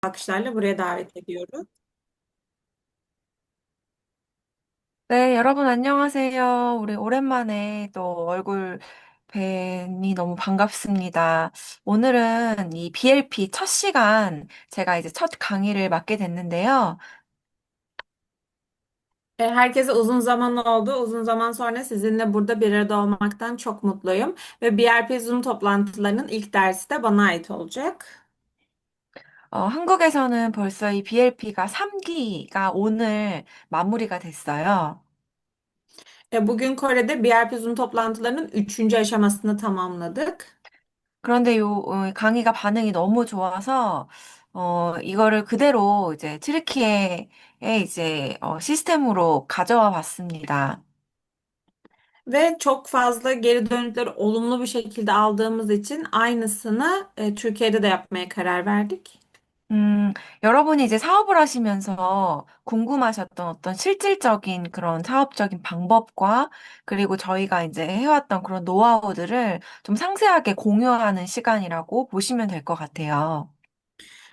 alkışlarla buraya davet ediyorum. 네, 여러분 안녕하세요. 우리 오랜만에 또 얼굴 뵈니 너무 반갑습니다. 오늘은 이 BLP 첫 시간 제가 이제 첫 강의를 맡게 됐는데요. Herkese uzun zaman oldu. Uzun zaman sonra sizinle burada bir arada olmaktan çok mutluyum. Ve BRP Zoom toplantılarının ilk dersi de bana ait olacak. 한국에서는 벌써 이 BLP가 3기가 오늘 마무리가 됐어요. Bugün Kore'de BRP Zoom toplantılarının üçüncü aşamasını tamamladık. 그런데 강의가 반응이 너무 좋아서 이거를 그대로 이제 튀르키예의 이제 시스템으로 가져와 봤습니다. Ve çok fazla geri dönütleri olumlu bir şekilde aldığımız için aynısını Türkiye'de de yapmaya karar verdik. 여러분이 이제 사업을 하시면서 궁금하셨던 어떤 실질적인 그런 사업적인 방법과 그리고 저희가 이제 해왔던 그런 노하우들을 좀 상세하게 공유하는 시간이라고 보시면 될 것 같아요.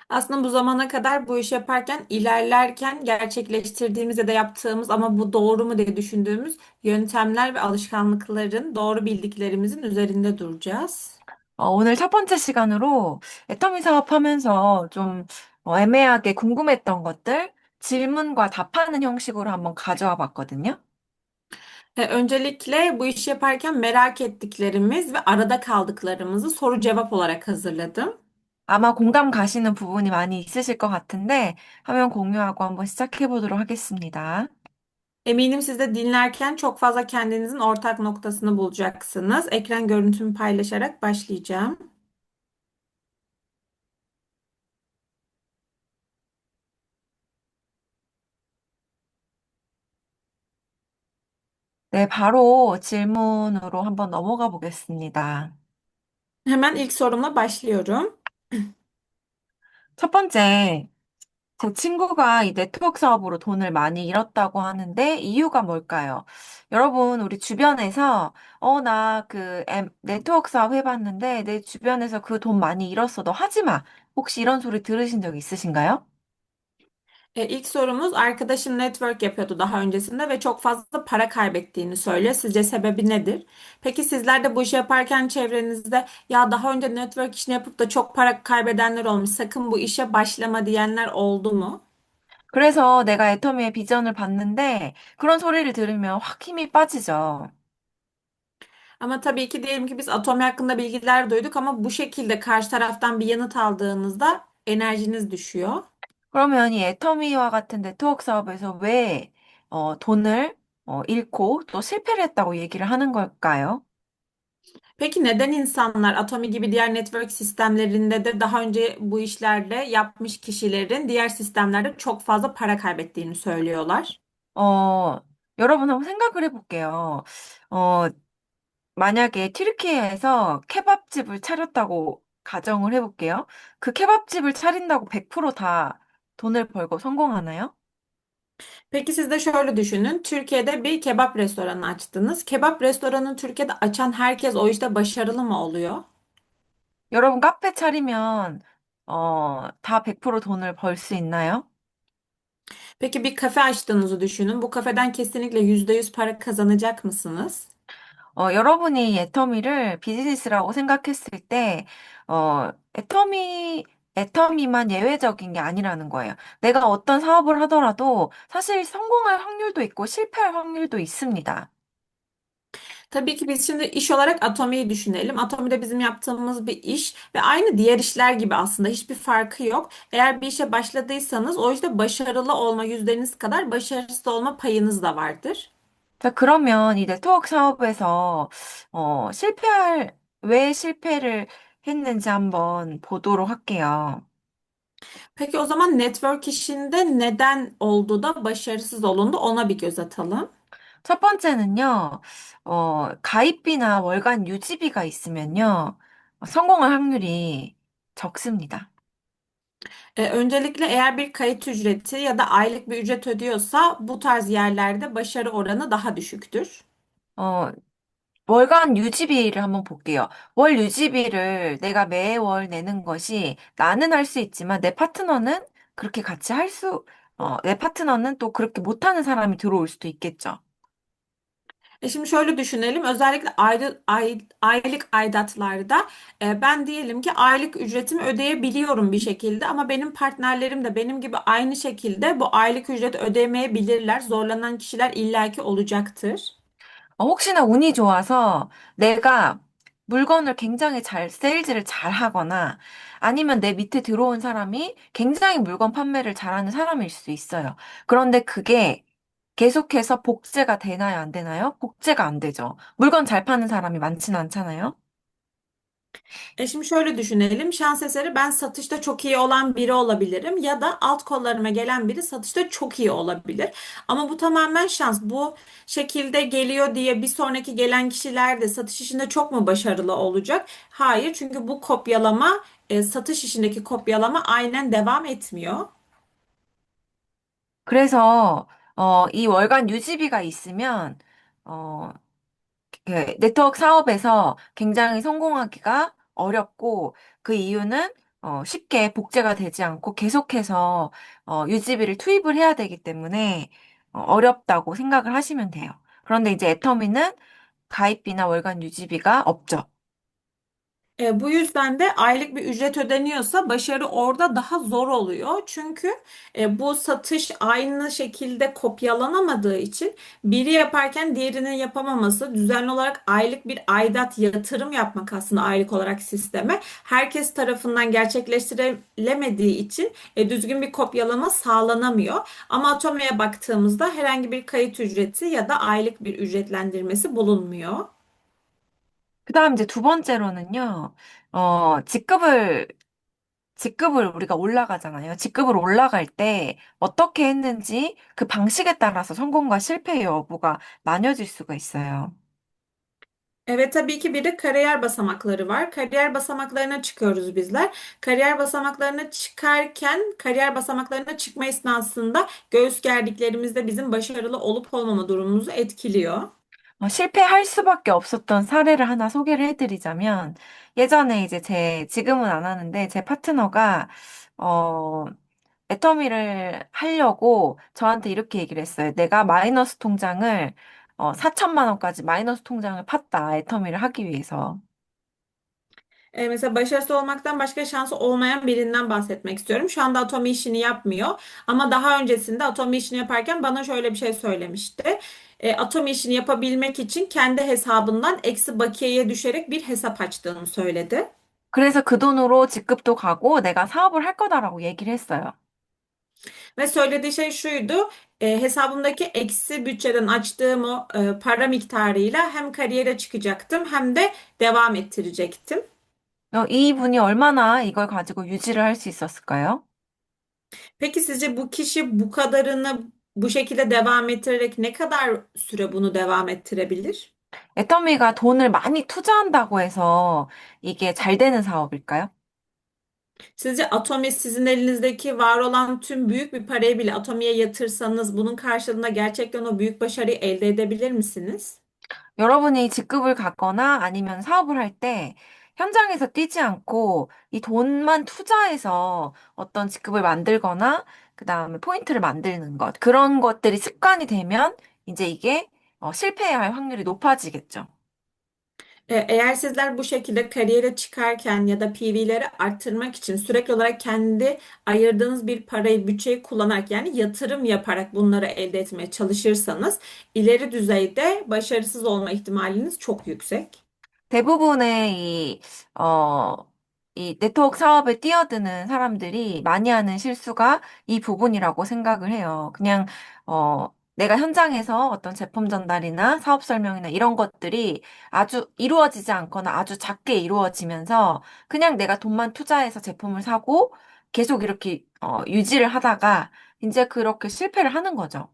Aslında bu zamana kadar bu işi yaparken, ilerlerken gerçekleştirdiğimiz ya da yaptığımız ama bu doğru mu diye düşündüğümüz yöntemler ve alışkanlıkların doğru bildiklerimizin üzerinde duracağız. 오늘 첫 번째 시간으로 애터미 사업하면서 좀 애매하게 궁금했던 것들 질문과 답하는 형식으로 한번 가져와 봤거든요. Öncelikle bu işi yaparken merak ettiklerimiz ve arada kaldıklarımızı soru cevap olarak hazırladım. 아마 공감 가시는 부분이 많이 있으실 것 같은데 화면 공유하고 한번 시작해 보도록 하겠습니다. Eminim siz de dinlerken çok fazla kendinizin ortak noktasını bulacaksınız. Ekran görüntümü paylaşarak başlayacağım. 네, 바로 질문으로 한번 넘어가 보겠습니다. Hemen ilk sorumla başlıyorum. 첫 번째, 제 친구가 이 네트워크 사업으로 돈을 많이 잃었다고 하는데 이유가 뭘까요? 여러분, 우리 주변에서, 나 네트워크 사업 해봤는데 내 주변에서 그 돈 많이 잃었어. 너 하지 마. 혹시 이런 소리 들으신 적 있으신가요? İlk sorumuz arkadaşım network yapıyordu daha öncesinde ve çok fazla para kaybettiğini söylüyor. Sizce sebebi nedir? Peki sizler de bu işi yaparken çevrenizde ya daha önce network işini yapıp da çok para kaybedenler olmuş, sakın bu işe başlama diyenler oldu mu? 그래서 내가 애터미의 비전을 봤는데 그런 소리를 들으면 확 힘이 빠지죠. Ama tabii ki diyelim ki biz Atomi hakkında bilgiler duyduk ama bu şekilde karşı taraftan bir yanıt aldığınızda enerjiniz düşüyor. 그러면 이 애터미와 같은 네트워크 사업에서 왜 돈을 잃고 또 실패를 했다고 얘기를 하는 걸까요? Peki neden insanlar Atomi gibi diğer network sistemlerinde de daha önce bu işlerde yapmış kişilerin diğer sistemlerde çok fazla para kaybettiğini söylüyorlar? 어, 여러분 한번 생각을 해볼게요. 어, 만약에 튀르키예에서 케밥집을 차렸다고 가정을 해볼게요. 그 케밥집을 차린다고 100%다 돈을 벌고 성공하나요? Peki siz de şöyle düşünün. Türkiye'de bir kebap restoranı açtınız. Kebap restoranını Türkiye'de açan herkes o işte başarılı mı oluyor? 여러분 카페 차리면 다 100% 돈을 벌 수 있나요? Peki bir kafe açtığınızı düşünün. Bu kafeden kesinlikle %100 para kazanacak mısınız? 여러분이 애터미를 비즈니스라고 생각했을 때, 애터미만 예외적인 게 아니라는 거예요. 내가 어떤 사업을 하더라도 사실 성공할 확률도 있고 실패할 확률도 있습니다. Tabii ki biz şimdi iş olarak Atomi'yi düşünelim. Atomi de bizim yaptığımız bir iş ve aynı diğer işler gibi aslında hiçbir farkı yok. Eğer bir işe başladıysanız o işte başarılı olma yüzdeniz kadar başarısız olma payınız da vardır. 자, 그러면 이 네트워크 사업에서, 왜 실패를 했는지 한번 보도록 할게요. Peki o zaman network işinde neden oldu da başarısız olundu ona bir göz atalım. 첫 번째는요, 가입비나 월간 유지비가 있으면요, 성공할 확률이 적습니다. Öncelikle eğer bir kayıt ücreti ya da aylık bir ücret ödüyorsa bu tarz yerlerde başarı oranı daha düşüktür. 어, 월간 유지비를 한번 볼게요. 월 유지비를 내가 매월 내는 것이 나는 할 수 있지만 내 파트너는 그렇게 같이 내 파트너는 또 그렇게 못하는 사람이 들어올 수도 있겠죠. Şimdi şöyle düşünelim. Özellikle aylık aidatlarda ben diyelim ki aylık ücretimi ödeyebiliyorum bir şekilde ama benim partnerlerim de benim gibi aynı şekilde bu aylık ücreti ödemeyebilirler. Zorlanan kişiler illaki olacaktır. 혹시나 운이 좋아서 내가 물건을 굉장히 잘, 세일즈를 잘 하거나 아니면 내 밑에 들어온 사람이 굉장히 물건 판매를 잘하는 사람일 수 있어요. 그런데 그게 계속해서 복제가 되나요, 안 되나요? 복제가 안 되죠. 물건 잘 파는 사람이 많지는 않잖아요. Şimdi şöyle düşünelim. Şans eseri ben satışta çok iyi olan biri olabilirim ya da alt kollarıma gelen biri satışta çok iyi olabilir. Ama bu tamamen şans. Bu şekilde geliyor diye bir sonraki gelen kişiler de satış işinde çok mu başarılı olacak? Hayır, çünkü bu kopyalama, satış işindeki kopyalama aynen devam etmiyor. 그래서, 이 월간 유지비가 있으면, 어, 그 네트워크 사업에서 굉장히 성공하기가 어렵고 그 이유는 쉽게 복제가 되지 않고 계속해서 유지비를 투입을 해야 되기 때문에 어렵다고 생각을 하시면 돼요. 그런데 이제 애터미는 가입비나 월간 유지비가 없죠. Bu yüzden de aylık bir ücret ödeniyorsa başarı orada daha zor oluyor. Çünkü bu satış aynı şekilde kopyalanamadığı için biri yaparken diğerinin yapamaması, düzenli olarak aylık bir aidat yatırım yapmak aslında aylık olarak sisteme herkes tarafından gerçekleştirilemediği için düzgün bir kopyalama sağlanamıyor. Ama Atomi'ye baktığımızda herhangi bir kayıt ücreti ya da aylık bir ücretlendirmesi bulunmuyor. 그다음 이제 두 번째로는요, 직급을 우리가 올라가잖아요. 직급을 올라갈 때 어떻게 했는지 그 방식에 따라서 성공과 실패의 여부가 나뉘어질 수가 있어요. Evet, tabii ki bir de kariyer basamakları var. Kariyer basamaklarına çıkıyoruz bizler. Kariyer basamaklarına çıkarken kariyer basamaklarına çıkma esnasında göğüs gerdiklerimiz de bizim başarılı olup olmama durumumuzu etkiliyor. 실패할 수밖에 없었던 사례를 하나 소개를 해드리자면, 예전에 지금은 안 하는데, 제 파트너가, 어, 애터미를 하려고 저한테 이렇게 얘기를 했어요. 내가 마이너스 통장을, 4천만 원까지 마이너스 통장을 팠다, 애터미를 하기 위해서. Mesela başarısız olmaktan başka şansı olmayan birinden bahsetmek istiyorum. Şu anda Atomi işini yapmıyor ama daha öncesinde Atomi işini yaparken bana şöyle bir şey söylemişti. Atomi işini yapabilmek için kendi hesabından eksi bakiyeye düşerek bir hesap açtığını söyledi. 그래서 그 돈으로 직급도 가고 내가 사업을 할 거다라고 얘기를 했어요. Ve söylediği şey şuydu. Hesabımdaki eksi bütçeden açtığım o para miktarıyla hem kariyere çıkacaktım hem de devam ettirecektim. 이분이 얼마나 이걸 가지고 유지를 할 수 있었을까요? Peki sizce bu kişi bu kadarını bu şekilde devam ettirerek ne kadar süre bunu devam ettirebilir? 애터미가 돈을 많이 투자한다고 해서 이게 잘 되는 사업일까요? Sizce Atomi sizin elinizdeki var olan tüm büyük bir parayı bile Atomi'ye yatırsanız bunun karşılığında gerçekten o büyük başarıyı elde edebilir misiniz? 여러분이 직급을 갖거나 아니면 사업을 할 때 현장에서 뛰지 않고 이 돈만 투자해서 어떤 직급을 만들거나 그다음에 포인트를 만드는 것, 그런 것들이 습관이 되면 이제 이게 실패할 확률이 높아지겠죠. Eğer sizler bu şekilde kariyere çıkarken ya da PV'leri arttırmak için sürekli olarak kendi ayırdığınız bir parayı, bütçeyi kullanarak yani yatırım yaparak bunları elde etmeye çalışırsanız ileri düzeyde başarısız olma ihtimaliniz çok yüksek. 대부분의 이 네트워크 사업에 뛰어드는 사람들이 많이 하는 실수가 이 부분이라고 생각을 해요. 그냥, 내가 현장에서 어떤 제품 전달이나 사업 설명이나 이런 것들이 아주 이루어지지 않거나 아주 작게 이루어지면서 그냥 내가 돈만 투자해서 제품을 사고 계속 이렇게, 유지를 하다가 이제 그렇게 실패를 하는 거죠.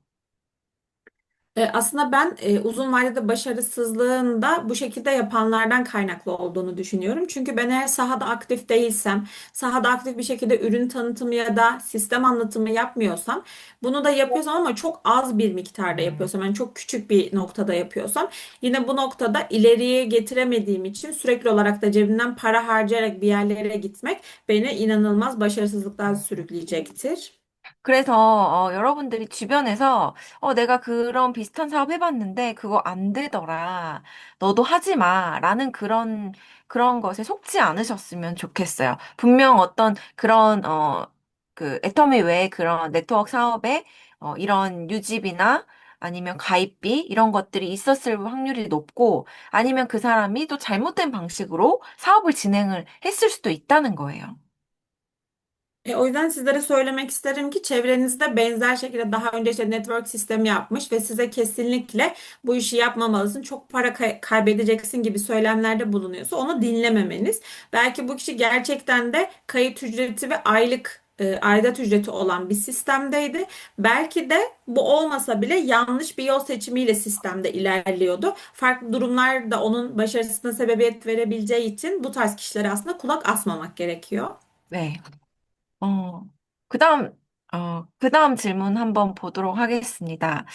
Aslında ben uzun vadede başarısızlığın da bu şekilde yapanlardan kaynaklı olduğunu düşünüyorum. Çünkü ben eğer sahada aktif değilsem, sahada aktif bir şekilde ürün tanıtımı ya da sistem anlatımı yapmıyorsam, bunu da yapıyorsam ama çok az bir miktarda yapıyorsam, yani çok küçük bir noktada yapıyorsam, yine bu noktada ileriye getiremediğim için sürekli olarak da cebimden para harcayarak bir yerlere gitmek beni inanılmaz başarısızlıklar sürükleyecektir. 그래서 여러분들이 주변에서 내가 그런 비슷한 사업 해봤는데 그거 안 되더라. 너도 하지 마. 라는 그런 것에 속지 않으셨으면 좋겠어요. 분명 어떤 그런 그 애터미 외에 그런 네트워크 사업에 이런 유지비나 아니면 가입비 이런 것들이 있었을 확률이 높고 아니면 그 사람이 또 잘못된 방식으로 사업을 진행을 했을 수도 있다는 거예요. O yüzden sizlere söylemek isterim ki çevrenizde benzer şekilde daha önce işte network sistemi yapmış ve size kesinlikle bu işi yapmamalısın, çok para kaybedeceksin gibi söylemlerde bulunuyorsa onu dinlememeniz. Belki bu kişi gerçekten de kayıt ücreti ve aidat ücreti olan bir sistemdeydi. Belki de bu olmasa bile yanlış bir yol seçimiyle sistemde ilerliyordu. Farklı durumlar da onun başarısına sebebiyet verebileceği için bu tarz kişilere aslında kulak asmamak gerekiyor. 네. 어, 그 다음 질문 한번 보도록 하겠습니다.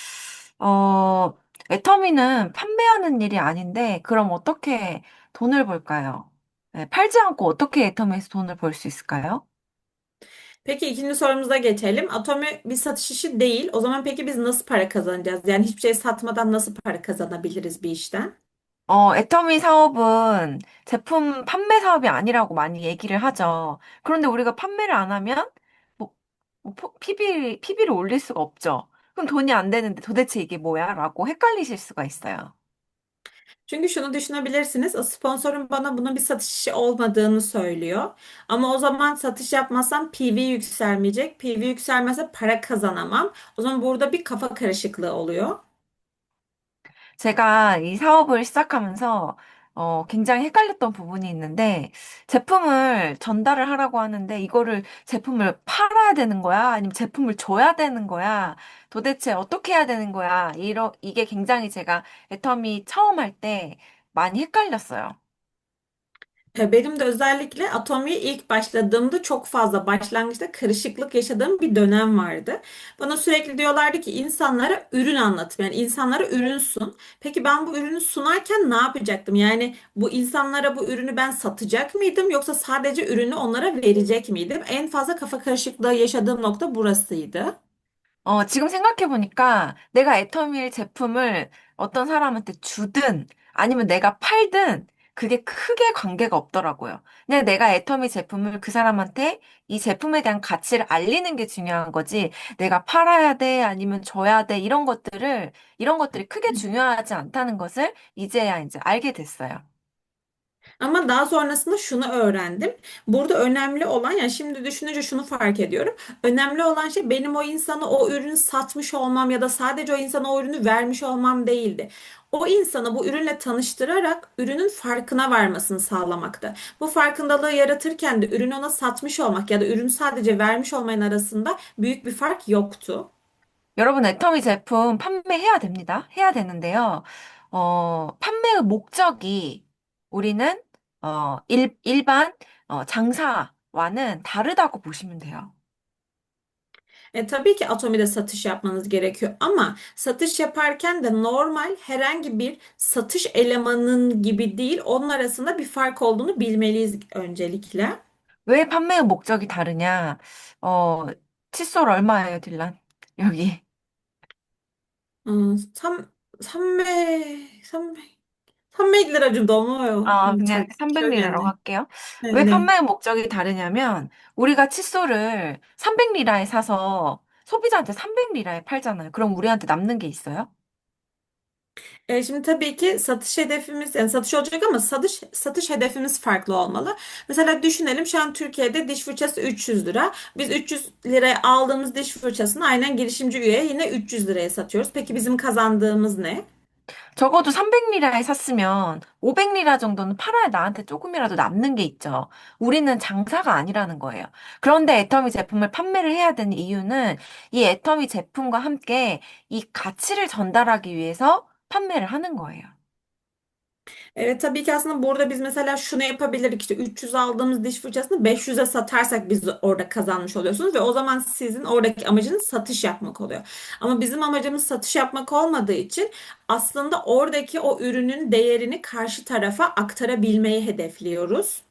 어, 애터미는 판매하는 일이 anin데, 그럼 어떻게 돈을 벌까요? 네, 팔지 않고 어떻게 애터미에서 돈을 벌 수 있을까요? Peki ikinci sorumuza geçelim. Atomi bir satış işi değil. O zaman peki biz nasıl para kazanacağız? Yani hiçbir şey satmadan nasıl para kazanabiliriz bir işten? 애터미 사업은 제품 판매 사업이 아니라고 많이 얘기를 하죠. 그런데 우리가 판매를 안 하면, 뭐, PB를 올릴 수가 없죠. 그럼 돈이 안 되는데 도대체 이게 뭐야? 라고 헷갈리실 수가 있어요. Çünkü şunu düşünebilirsiniz. O sponsorum bana bunun bir satış işi olmadığını söylüyor. Ama o zaman satış yapmazsam PV yükselmeyecek. PV yükselmezse para kazanamam. O zaman burada bir kafa karışıklığı oluyor. 제가 이 사업을 시작하면서 굉장히 헷갈렸던 부분이 있는데 제품을 전달을 하라고 하는데 이거를 제품을 팔아야 되는 거야? 아니면 제품을 줘야 되는 거야? 도대체 ö떻게 해야 되는 거야? 이게 굉장히 제가 애터미 처음 할 때 많이 헷갈렸어요. Benim de özellikle Atomi'ye ilk başladığımda çok fazla başlangıçta karışıklık yaşadığım bir dönem vardı. Bana sürekli diyorlardı ki insanlara ürün anlat. Yani insanlara ürün sun. Peki ben bu ürünü sunarken ne yapacaktım? Yani bu insanlara bu ürünü ben satacak mıydım yoksa sadece ürünü onlara verecek miydim? En fazla kafa karışıklığı yaşadığım nokta burasıydı. 지금 생각해보니까 내가 애터미일 제품을 어떤 사람한테 주든 아니면 내가 팔든 그게 크게 관계가 없더라고요. 그냥 내가 애터미 제품을 그 사람한테 이 제품에 대한 가치를 알리는 게 중요한 거지. 내가 팔아야 돼 아니면 줘야 돼 이런 것들이 크게 중요하지 않다는 것을 이제야 이제 알게 됐어요. Ama daha sonrasında şunu öğrendim. Burada önemli olan, yani şimdi düşününce şunu fark ediyorum. Önemli olan şey benim o insana o ürünü satmış olmam ya da sadece o insana o ürünü vermiş olmam değildi. O insana bu ürünle tanıştırarak ürünün farkına varmasını sağlamaktı. Bu farkındalığı yaratırken de ürünü ona satmış olmak ya da ürünü sadece vermiş olmanın arasında büyük bir fark yoktu. 여러분, 애터미 제품 판매해야 됩니다. 해야 되는데요. 판매의 목적이 우리는, 일반, 장사와는 다르다고 보시면 돼요. Tabii ki Atomi'de satış yapmanız gerekiyor ama satış yaparken de normal herhangi bir satış elemanının gibi değil, onun arasında bir fark olduğunu bilmeliyiz öncelikle. 왜 판매의 목적이 다르냐? 어, 칫솔 얼마예요, 딜란? 여기. 3, 300 lira 좀 넘어요. 그냥 잘 기억이 안 300리라고 나요. 할게요. 왜 네네. 판매의 목적이 da르냐면, 우리가 칫솔을 300리라에 사서 소비자한테 300리라에 팔잖아요. 그럼 우리한테 남는 게 있어요? Şimdi tabii ki satış hedefimiz, yani satış olacak ama satış hedefimiz farklı olmalı. Mesela düşünelim, şu an Türkiye'de diş fırçası 300 lira. Biz 300 liraya aldığımız diş fırçasını aynen girişimci üyeye yine 300 liraya satıyoruz. Peki bizim kazandığımız ne? 적어도 300리라에 샀으면 500리라 정도는 팔아야 나한테 조금이라도 남는 게 있죠. 우리는 장사가 아니라는 거예요. 그런데 애터미 제품을 판매를 해야 되는 i유는 이 애터미 제품과 함께 이 가치를 전달하기 위해서 판매를 ha는 거예요. Evet, tabii ki aslında burada biz mesela şunu yapabilirdik, işte 300 aldığımız diş fırçasını 500'e satarsak biz orada kazanmış oluyorsunuz ve o zaman sizin oradaki amacınız satış yapmak oluyor. Ama bizim amacımız satış yapmak olmadığı için aslında oradaki o ürünün değerini karşı tarafa aktarabilmeyi hedefliyoruz.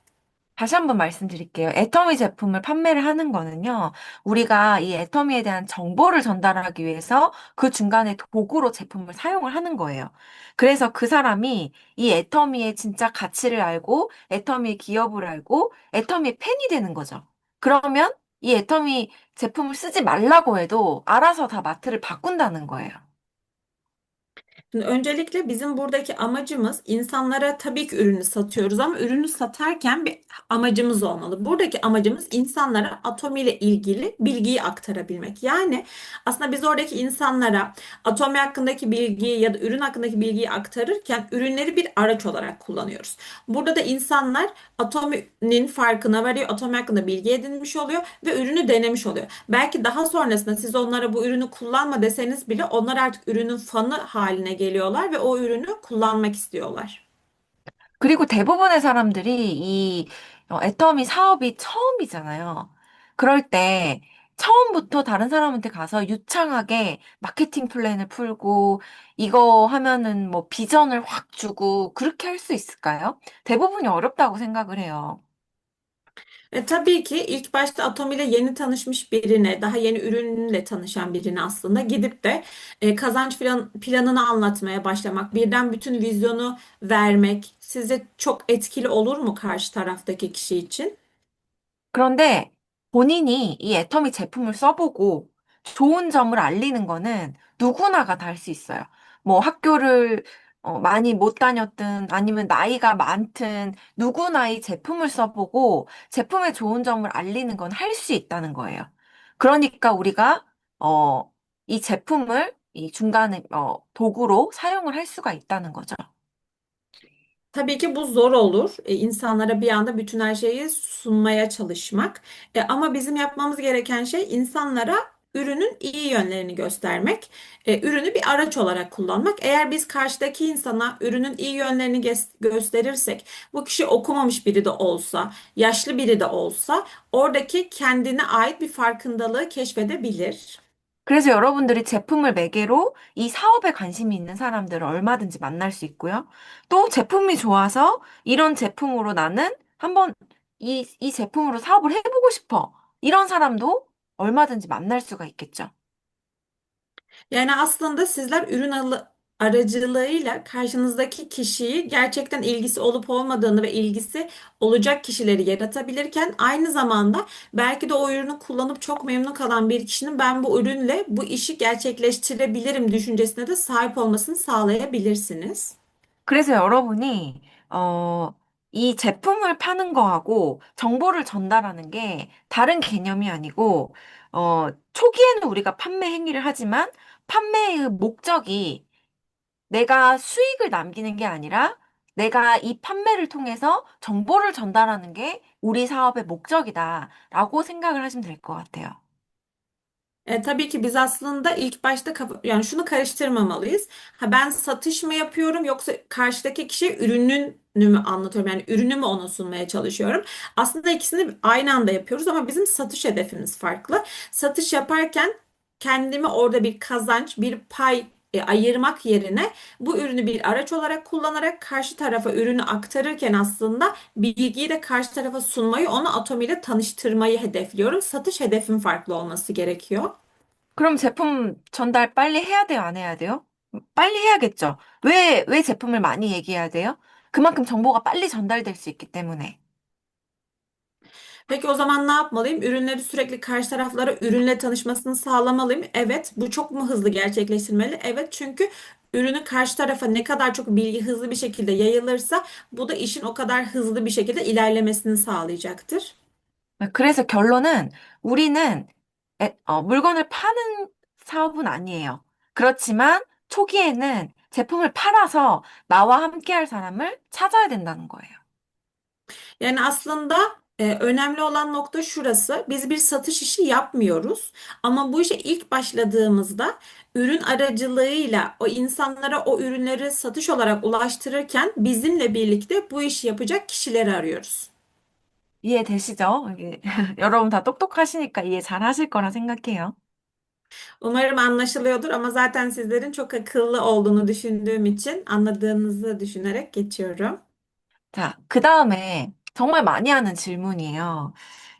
다시 한번 말씀드릴게요. 애터미 제품을 판매를 하는 거는요, 우리가 이 애터미에 대한 정보를 전달하기 위해서 그 중간에 도구로 제품을 사용을 하는 거예요. 그래서 그 사람이 이 애터미의 진짜 가치를 알고, 애터미의 기업을 알고, 애터미의 팬이 되는 거죠. 그러면 이 애터미 제품을 쓰지 말라고 해도 알아서 다 마트를 바꾼다는 거예요. Şimdi öncelikle bizim buradaki amacımız, insanlara tabii ki ürünü satıyoruz ama ürünü satarken bir amacımız olmalı. Buradaki amacımız insanlara Atomi ile ilgili bilgiyi aktarabilmek. Yani aslında biz oradaki insanlara Atomi hakkındaki bilgiyi ya da ürün hakkındaki bilgiyi aktarırken ürünleri bir araç olarak kullanıyoruz. Burada da insanlar Atomi'nin farkına varıyor, Atomi hakkında bilgi edinmiş oluyor ve ürünü denemiş oluyor. Belki daha sonrasında siz onlara bu ürünü kullanma deseniz bile onlar artık ürünün fanı haline geliyorlar ve o ürünü kullanmak istiyorlar. 그리고 대부분의 사람들이 이 애터미 사업이 처음이잖아요. 그럴 때 처음부터 다른 사람한테 가서 유창하게 마케팅 플랜을 풀고 이거 하면은 뭐 비전을 확 주고 그렇게 할 수 있을까요? 대부분이 어렵다고 생각을 해요. Tabii ki ilk başta Atom ile yeni tanışmış birine, daha yeni ürünle tanışan birine aslında gidip de kazanç planını anlatmaya başlamak, birden bütün vizyonu vermek sizce çok etkili olur mu karşı taraftaki kişi için? 그런데 본인이 이 애터미 제품을 써보고 좋은 점을 알리는 거는 누구나가 다 할 수 있어요. 뭐 학교를 많이 못 다녔든 아니면 나이가 많든 누구나 이 제품을 써보고 제품의 좋은 점을 알리는 건 할 수 있다는 거예요. 그러니까 우리가 이 제품을 이 중간에 도구로 사용을 할 수가 있다는 거죠. Tabii ki bu zor olur. İnsanlara bir anda bütün her şeyi sunmaya çalışmak. Ama bizim yapmamız gereken şey insanlara ürünün iyi yönlerini göstermek. Ürünü bir araç olarak kullanmak. Eğer biz karşıdaki insana ürünün iyi yönlerini gösterirsek, bu kişi okumamış biri de olsa, yaşlı biri de olsa, oradaki kendine ait bir farkındalığı keşfedebilir. 그래서 여러분들이 제품을 매개로 이 사업에 관심이 있는 사람들을 얼마든지 만날 수 있고요. 또 제품이 좋아서 이런 제품으로 나는 한번 이 제품으로 사업을 해보고 싶어. 이런 사람도 얼마든지 만날 수가 있겠죠. Yani aslında sizler aracılığıyla karşınızdaki kişiyi gerçekten ilgisi olup olmadığını ve ilgisi olacak kişileri yaratabilirken aynı zamanda belki de o ürünü kullanıp çok memnun kalan bir kişinin ben bu ürünle bu işi gerçekleştirebilirim düşüncesine de sahip olmasını sağlayabilirsiniz. 그래서 여러분이, 이 제품을 파는 거하고 정보를 전달하는 게 다른 개념이 아니고, 초기에는 우리가 판매 행위를 하지만 판매의 목적이 내가 수익을 남기는 게 아니라 내가 이 판매를 통해서 정보를 전달하는 게 우리 사업의 목적이다라고 생각을 하시면 될 것 같아요. Tabii ki biz aslında ilk başta yani şunu karıştırmamalıyız. Ha, ben satış mı yapıyorum yoksa karşıdaki kişiye ürününü mü anlatıyorum? Yani ürünü mü ona sunmaya çalışıyorum? Aslında ikisini aynı anda yapıyoruz ama bizim satış hedefimiz farklı. Satış yaparken kendimi orada bir kazanç, bir pay ayırmak yerine bu ürünü bir araç olarak kullanarak karşı tarafa ürünü aktarırken aslında bilgiyi de karşı tarafa sunmayı, onu Atom ile tanıştırmayı hedefliyorum. Satış hedefim farklı olması gerekiyor. 그럼 제품 전달 빨리 해야 돼요, 안 해야 돼요? 빨리 해야겠죠. 왜 제품을 많이 얘기해야 돼요? 그만큼 정보가 빨리 전달될 수 있기 때문에. Peki o zaman ne yapmalıyım? Ürünleri sürekli karşı taraflara ürünle tanışmasını sağlamalıyım. Evet, bu çok mu hızlı gerçekleştirmeli? Evet, çünkü ürünü karşı tarafa ne kadar çok bilgi hızlı bir şekilde yayılırsa bu da işin o kadar hızlı bir şekilde ilerlemesini sağlayacaktır. 그래서 결론은 우리는 물건을 파는 사업은 아니에요. 그렇지만 초기에는 제품을 팔아서 나와 함께 할 사람을 찾아야 된다는 거예요. Yani aslında önemli olan nokta şurası. Biz bir satış işi yapmıyoruz. Ama bu işe ilk başladığımızda ürün aracılığıyla o insanlara o ürünleri satış olarak ulaştırırken bizimle birlikte bu işi yapacak kişileri arıyoruz. 이해되시죠? 이게 여러분 다 똑똑하시니까 이해 잘 하실 거라 생각해요. Umarım anlaşılıyordur ama zaten sizlerin çok akıllı olduğunu düşündüğüm için anladığınızı düşünerek geçiyorum. 자, 그 다음에 정말 많이 하는 질문이에요.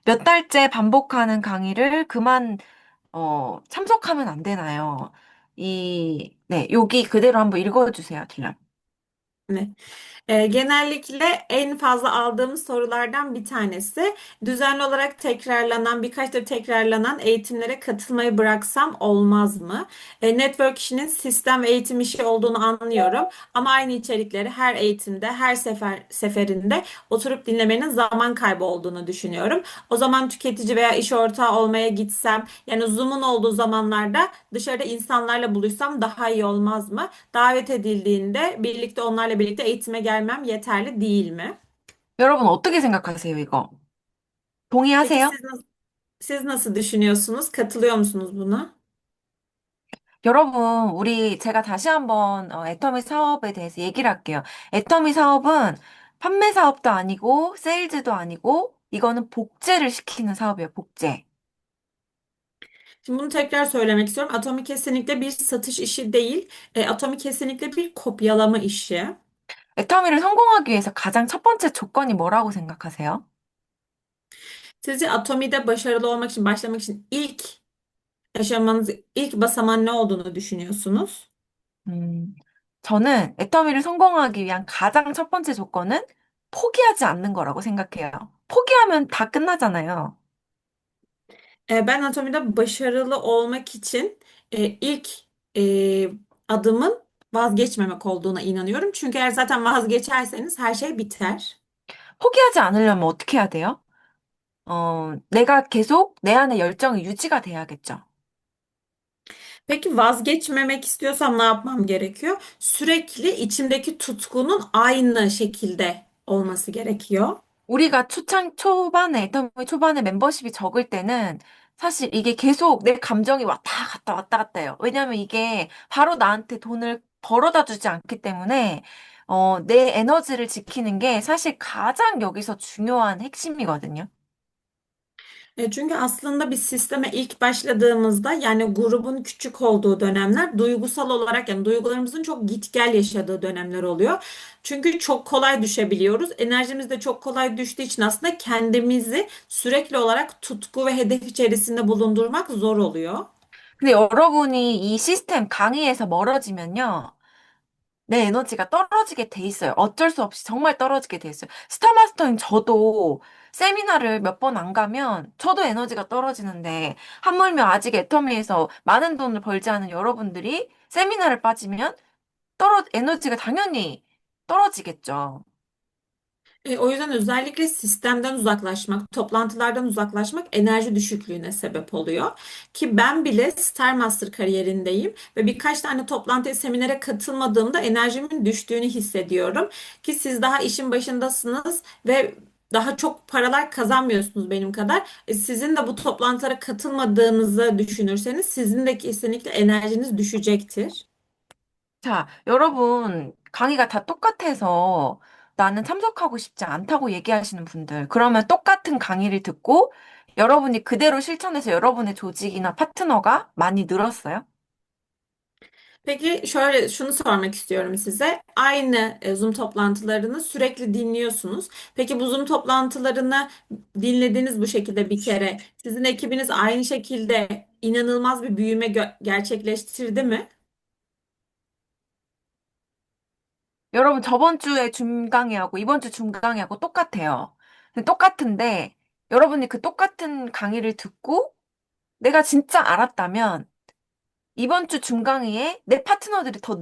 몇 달째 반복하는 강의를 참석하면 안 되나요? 네, 여기 그대로 한번 읽어주세요, 딜런. Ne? Genellikle en fazla aldığımız sorulardan bir tanesi düzenli olarak tekrarlanan birkaçtır tekrarlanan eğitimlere katılmayı bıraksam olmaz mı? Network işinin sistem ve eğitim işi olduğunu anlıyorum ama aynı içerikleri her eğitimde her seferinde oturup dinlemenin zaman kaybı olduğunu düşünüyorum. O zaman tüketici veya iş ortağı olmaya gitsem yani Zoom'un olduğu zamanlarda dışarıda insanlarla buluşsam daha iyi olmaz mı? Davet edildiğinde birlikte onlarla birlikte eğitime gelmem yeterli değil mi? 여러분 어떻게 생각하세요, 이거? Peki 동의하세요? siz nasıl düşünüyorsunuz? Katılıyor musunuz buna? 여러분, 제가 다시 한번 애터미 사업에 대해서 얘기를 할게요. 애터미 사업은 판매 사업도 아니고, 세일즈도 아니고, 이거는 복제를 시키는 사업이에요, 복제. Şimdi bunu tekrar söylemek istiyorum. Atomi kesinlikle bir satış işi değil. Atomi kesinlikle bir kopyalama işi. 애터미를 성공하기 위해서 가장 첫 번째 조건이 뭐라고 생각하세요? Sizce Atomi'de başarılı olmak için, başlamak için aşamanız, ilk basamağın ne olduğunu düşünüyorsunuz? 음, 저는 애터미를 성공하기 위한 가장 첫 번째 조건은 포기하지 않는 거라고 생각해요. 포기하면 다 끝나잖아요. Ben Atomi'de başarılı olmak için ilk e, adımın vazgeçmemek olduğuna inanıyorum. Çünkü eğer zaten vazgeçerseniz her şey biter. 포기하지 않으려면 어떻게 해야 돼요? 내가 계속 내 안에 열정이 유지가 돼야겠죠. Peki vazgeçmemek istiyorsam ne yapmam gerekiyor? Sürekli içimdeki tutkunun aynı şekilde olması gerekiyor. 우리가 애터미 초반에 멤버십이 적을 때는 사실 이게 계속 내 감정이 왔다 갔다 해요. 왜냐면 이게 바로 나한테 돈을 벌어다 주지 않기 때문에, 내 에너지를 지키는 게 사실 가장 여기서 중요한 핵심이거든요. Çünkü aslında bir sisteme ilk başladığımızda yani grubun küçük olduğu dönemler duygusal olarak yani duygularımızın çok git gel yaşadığı dönemler oluyor. Çünkü çok kolay düşebiliyoruz. Enerjimiz de çok kolay düştüğü için aslında kendimizi sürekli olarak tutku ve hedef içerisinde bulundurmak zor oluyor. 근데 여러분이 이 시스템 강의에서 멀어지면요. 내 에너지가 떨어지게 돼 있어요. 어쩔 수 없이 정말 떨어지게 돼 있어요. 스타마스터인 저도 세미나를 몇 번 안 가면 저도 에너지가 떨어지는데 하물며 a직 애터미에서 많은 돈을 벌지 않은 yara분들이 세미나를 빠지면 에너지가 당연히 떨어지겠죠. O yüzden özellikle sistemden uzaklaşmak, toplantılardan uzaklaşmak enerji düşüklüğüne sebep oluyor. Ki ben bile Star Master kariyerindeyim ve birkaç tane toplantıya, seminere katılmadığımda enerjimin düştüğünü hissediyorum. Ki siz daha işin başındasınız ve daha çok paralar kazanmıyorsunuz benim kadar. Sizin de bu toplantılara katılmadığınızı düşünürseniz sizin de kesinlikle enerjiniz düşecektir. 자, 여러분, 강의가 다 똑같아서 나는 참석하고 싶지 않다고 얘기하시는 분들, 그러면 똑같은 강의를 듣고 여러분이 그대로 실천해서 여러분의 조직이나 파트너가 많이 늘었어요? Peki şöyle şunu sormak istiyorum size. Aynı Zoom toplantılarını sürekli dinliyorsunuz. Peki bu Zoom toplantılarını dinlediniz bu şekilde bir kere. Sizin ekibiniz aynı şekilde inanılmaz bir büyüme gerçekleştirdi mi? 여러분, 저번 주에 줌 강의하고 이번 주 줌 강의하고 똑같아요. 근데 똑같은데, 여러분이 그 똑같은 강의를 듣고 내가 진짜 알았다면 이번 주 줌 강의에 내 파트너들이 더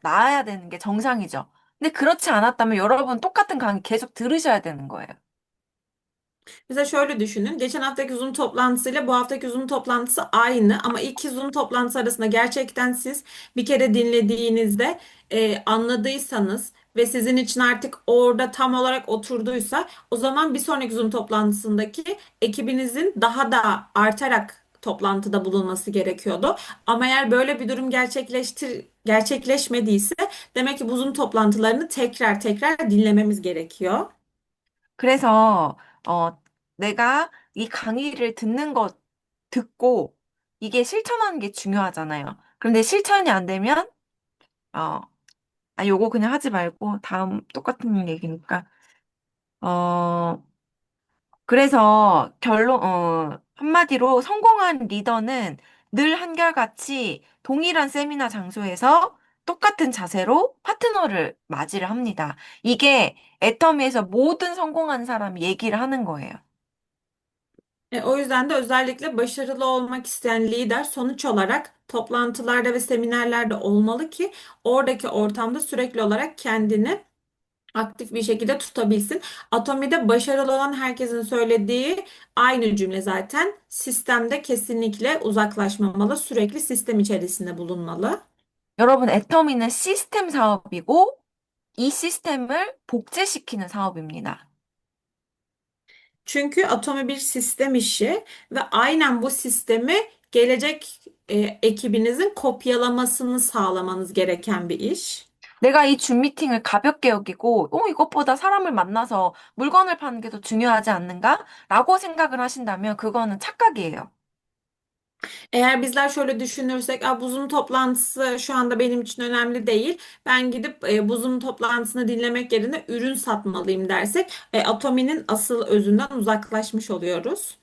나야 되는 게 정상이죠. 근데 그렇지 않았다면 여러분 똑같은 강의 계속 들으셔야 되는 거예요. Bize şöyle düşünün. Geçen haftaki Zoom toplantısıyla bu haftaki Zoom toplantısı aynı ama iki Zoom toplantısı arasında gerçekten siz bir kere dinlediğinizde anladıysanız ve sizin için artık orada tam olarak oturduysa o zaman bir sonraki Zoom toplantısındaki ekibinizin daha da artarak toplantıda bulunması gerekiyordu. Ama eğer böyle bir durum gerçekleşmediyse demek ki bu Zoom toplantılarını tekrar tekrar dinlememiz gerekiyor. 그래서, 내가 이 강의를 듣는 것, 듣고 이게 실천하는 게 중요하잖아요. 그런데 실천이 안 되면, 어, 요거 그냥 하지 말고 다음 똑같은 얘기니까. 어, 그래서 한마디로 성공한 리더는 늘 한결같이 동일한 세미나 장소에서 똑같은 자세로 파트너를 맞이를 합니다. 이게 애터미에서 모든 성공한 사람이 얘기를 하는 거예요. O yüzden de özellikle başarılı olmak isteyen lider sonuç olarak toplantılarda ve seminerlerde olmalı ki oradaki ortamda sürekli olarak kendini aktif bir şekilde tutabilsin. Atomi'de başarılı olan herkesin söylediği aynı cümle zaten. Sistemde kesinlikle uzaklaşmamalı, sürekli sistem içerisinde bulunmalı. 여러분, 애터미는 시스템 사업이고 이 시스템을 복제시키는 사업입니다. Çünkü Atomi bir sistem işi ve aynen bu sistemi gelecek ekibinizin kopyalamasını sağlamanız gereken bir iş. 내가 이 줌 미팅을 가볍게 여기고, 이것보다 사람을 만나서 물건을 파는 게 더 중요하지 않는가? 라고 생각을 하신다면 그거는 착각이에요. Eğer bizler şöyle düşünürsek, bu Zoom toplantısı şu anda benim için önemli değil. Ben gidip bu Zoom toplantısını dinlemek yerine ürün satmalıyım dersek, Atomi'nin asıl özünden uzaklaşmış oluyoruz.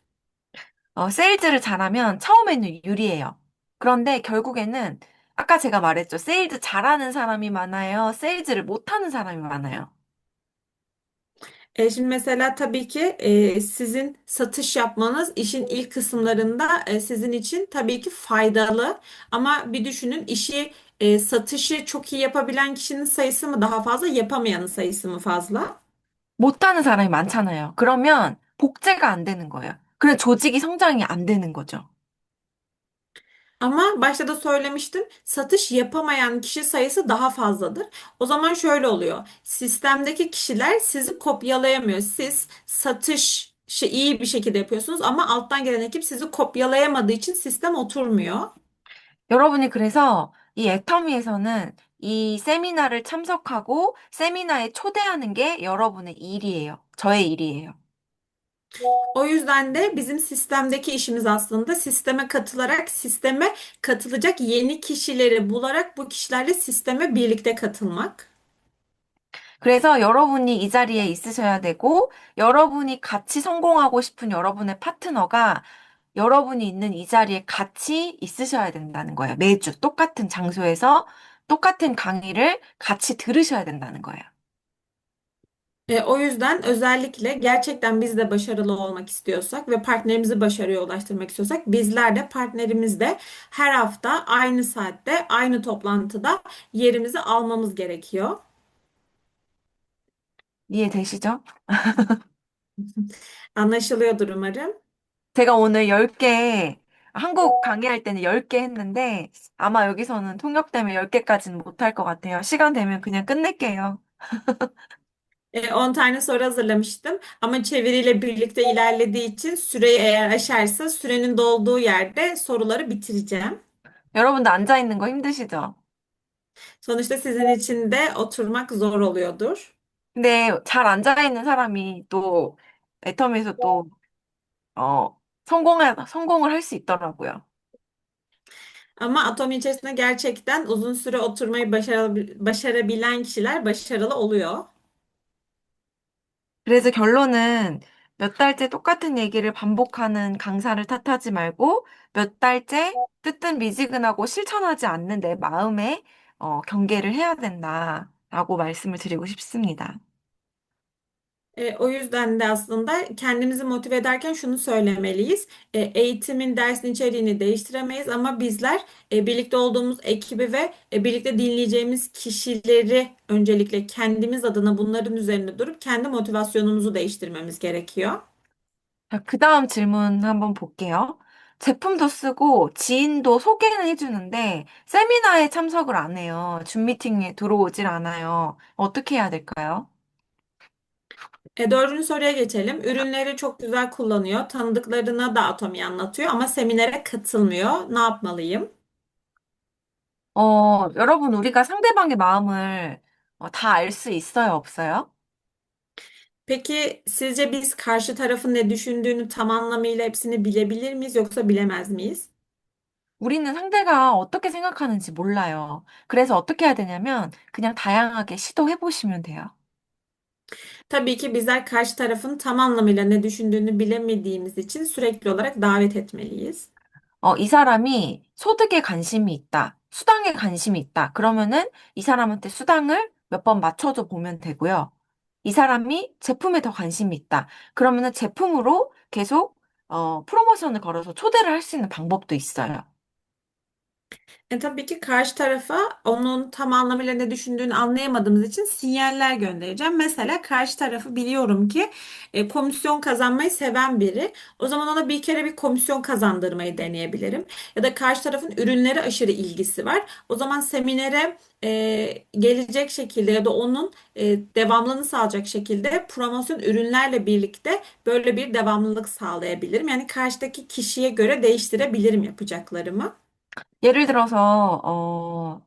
세일즈를 잘하면 처음에는 유리해요. 그런데 결국에는 아까 제가 말했죠. 세일즈 잘하는 사람이 많아요. 세일즈를 못하는 사람이 많아요. Şimdi mesela tabii ki sizin satış yapmanız işin ilk kısımlarında sizin için tabii ki faydalı. Ama bir düşünün, satışı çok iyi yapabilen kişinin sayısı mı daha fazla, yapamayanın sayısı mı fazla? 못하는 사람이 많잖아요. 그러면 복제가 안 되는 거예요. 그래 조직이 성장이 안 되는 거죠. Ama başta da söylemiştim, satış yapamayan kişi sayısı daha fazladır. O zaman şöyle oluyor. Sistemdeki kişiler sizi kopyalayamıyor. Siz satışı iyi bir şekilde yapıyorsunuz ama alttan gelen ekip sizi kopyalayamadığı için sistem oturmuyor. 여러분이 그래서 이 애터미에서는 이 세미나를 참석하고 세미나에 초대하는 게 여러분의 일이에요. 저의 일이에요. O yüzden de bizim sistemdeki işimiz aslında sisteme katılarak sisteme katılacak yeni kişileri bularak bu kişilerle sisteme birlikte katılmak. 그래서 여러분이 이 자리에 있으셔야 되고, 여러분이 같이 성공하고 싶은 여러분의 파트너가 여러분이 있는 이 자리에 같이 있으셔야 된다는 거예요. 매주 똑같은 장소에서 똑같은 강의를 같이 들으셔야 된다는 거예요. O yüzden özellikle gerçekten biz de başarılı olmak istiyorsak ve partnerimizi başarıya ulaştırmak istiyorsak bizler de partnerimiz de her hafta aynı saatte aynı toplantıda yerimizi almamız gerekiyor. 이해되시죠? Anlaşılıyordur umarım. 제가 오늘 10개, 한국 강의할 때는 10개 했는데, 아마 여기서는 통역 때문에 10개까지는 못할 것 같아요. 시간 되면 그냥 끝낼게요. 10 tane soru hazırlamıştım ama çeviriyle birlikte ilerlediği için süreyi eğer aşarsa sürenin dolduğu yerde soruları bitireceğim. 여러분도 앉아 있는 거 힘드시죠? Sonuçta sizin için de oturmak zor oluyordur. 근데 잘 앉아 있는 사람이 또 애텀에서 또, 성공을 할 수 있더라고요. Ama atom içerisinde gerçekten uzun süre oturmayı başarabilen kişiler başarılı oluyor. 그래서 결론은 몇 달째 똑같은 얘기를 반복하는 강사를 탓하지 말고 몇 달째 뜨뜻미지근하고 실천하지 않는 내 마음에 경계를 해야 된다라고 말씀을 드리고 싶습니다. O yüzden de aslında kendimizi motive ederken şunu söylemeliyiz. Eğitimin dersin içeriğini değiştiremeyiz ama bizler birlikte olduğumuz ekibi ve birlikte dinleyeceğimiz kişileri öncelikle kendimiz adına bunların üzerine durup kendi motivasyonumuzu değiştirmemiz gerekiyor. 자, 그 다음 질문 한번 볼게요. 제품도 쓰고 지인도 소개는 해주는데 세미나에 참석을 안 해요. 줌 미팅에 들어오질 않아요. 어떻게 해야 될까요? Dördüncü soruya geçelim. Ürünleri çok güzel kullanıyor. Tanıdıklarına da Atomi anlatıyor ama seminere katılmıyor. Ne yapmalıyım? 여러분, 우리가 상대방의 마음을 다 알 수 있어요, 없어요? Peki sizce biz karşı tarafın ne düşündüğünü tam anlamıyla hepsini bilebilir miyiz yoksa bilemez miyiz? 우리는 상대가 어떻게 생각하는지 몰라요. 그래서 어떻게 해야 되냐면 그냥 다양하게 시도해 보시면 돼요. Tabii ki bizler karşı tarafın tam anlamıyla ne düşündüğünü bilemediğimiz için sürekli olarak davet etmeliyiz. 이 사람이 소득에 관심이 있다, 수당에 관심이 있다. 그러면은 이 사람한테 수당을 몇 번 맞춰줘 보면 되고요. 이 사람이 제품에 더 관심이 있다. 그러면은 제품으로 계속 프로모션을 걸어서 초대를 할 수 있는 방법도 있어요. Tabii ki karşı tarafa onun tam anlamıyla ne düşündüğünü anlayamadığımız için sinyaller göndereceğim. Mesela karşı tarafı biliyorum ki komisyon kazanmayı seven biri. O zaman ona bir kere bir komisyon kazandırmayı deneyebilirim. Ya da karşı tarafın ürünlere aşırı ilgisi var. O zaman seminere gelecek şekilde ya da onun devamlılığını sağlayacak şekilde promosyon ürünlerle birlikte böyle bir devamlılık sağlayabilirim. Yani karşıdaki kişiye göre değiştirebilirim yapacaklarımı. 예를 들어서,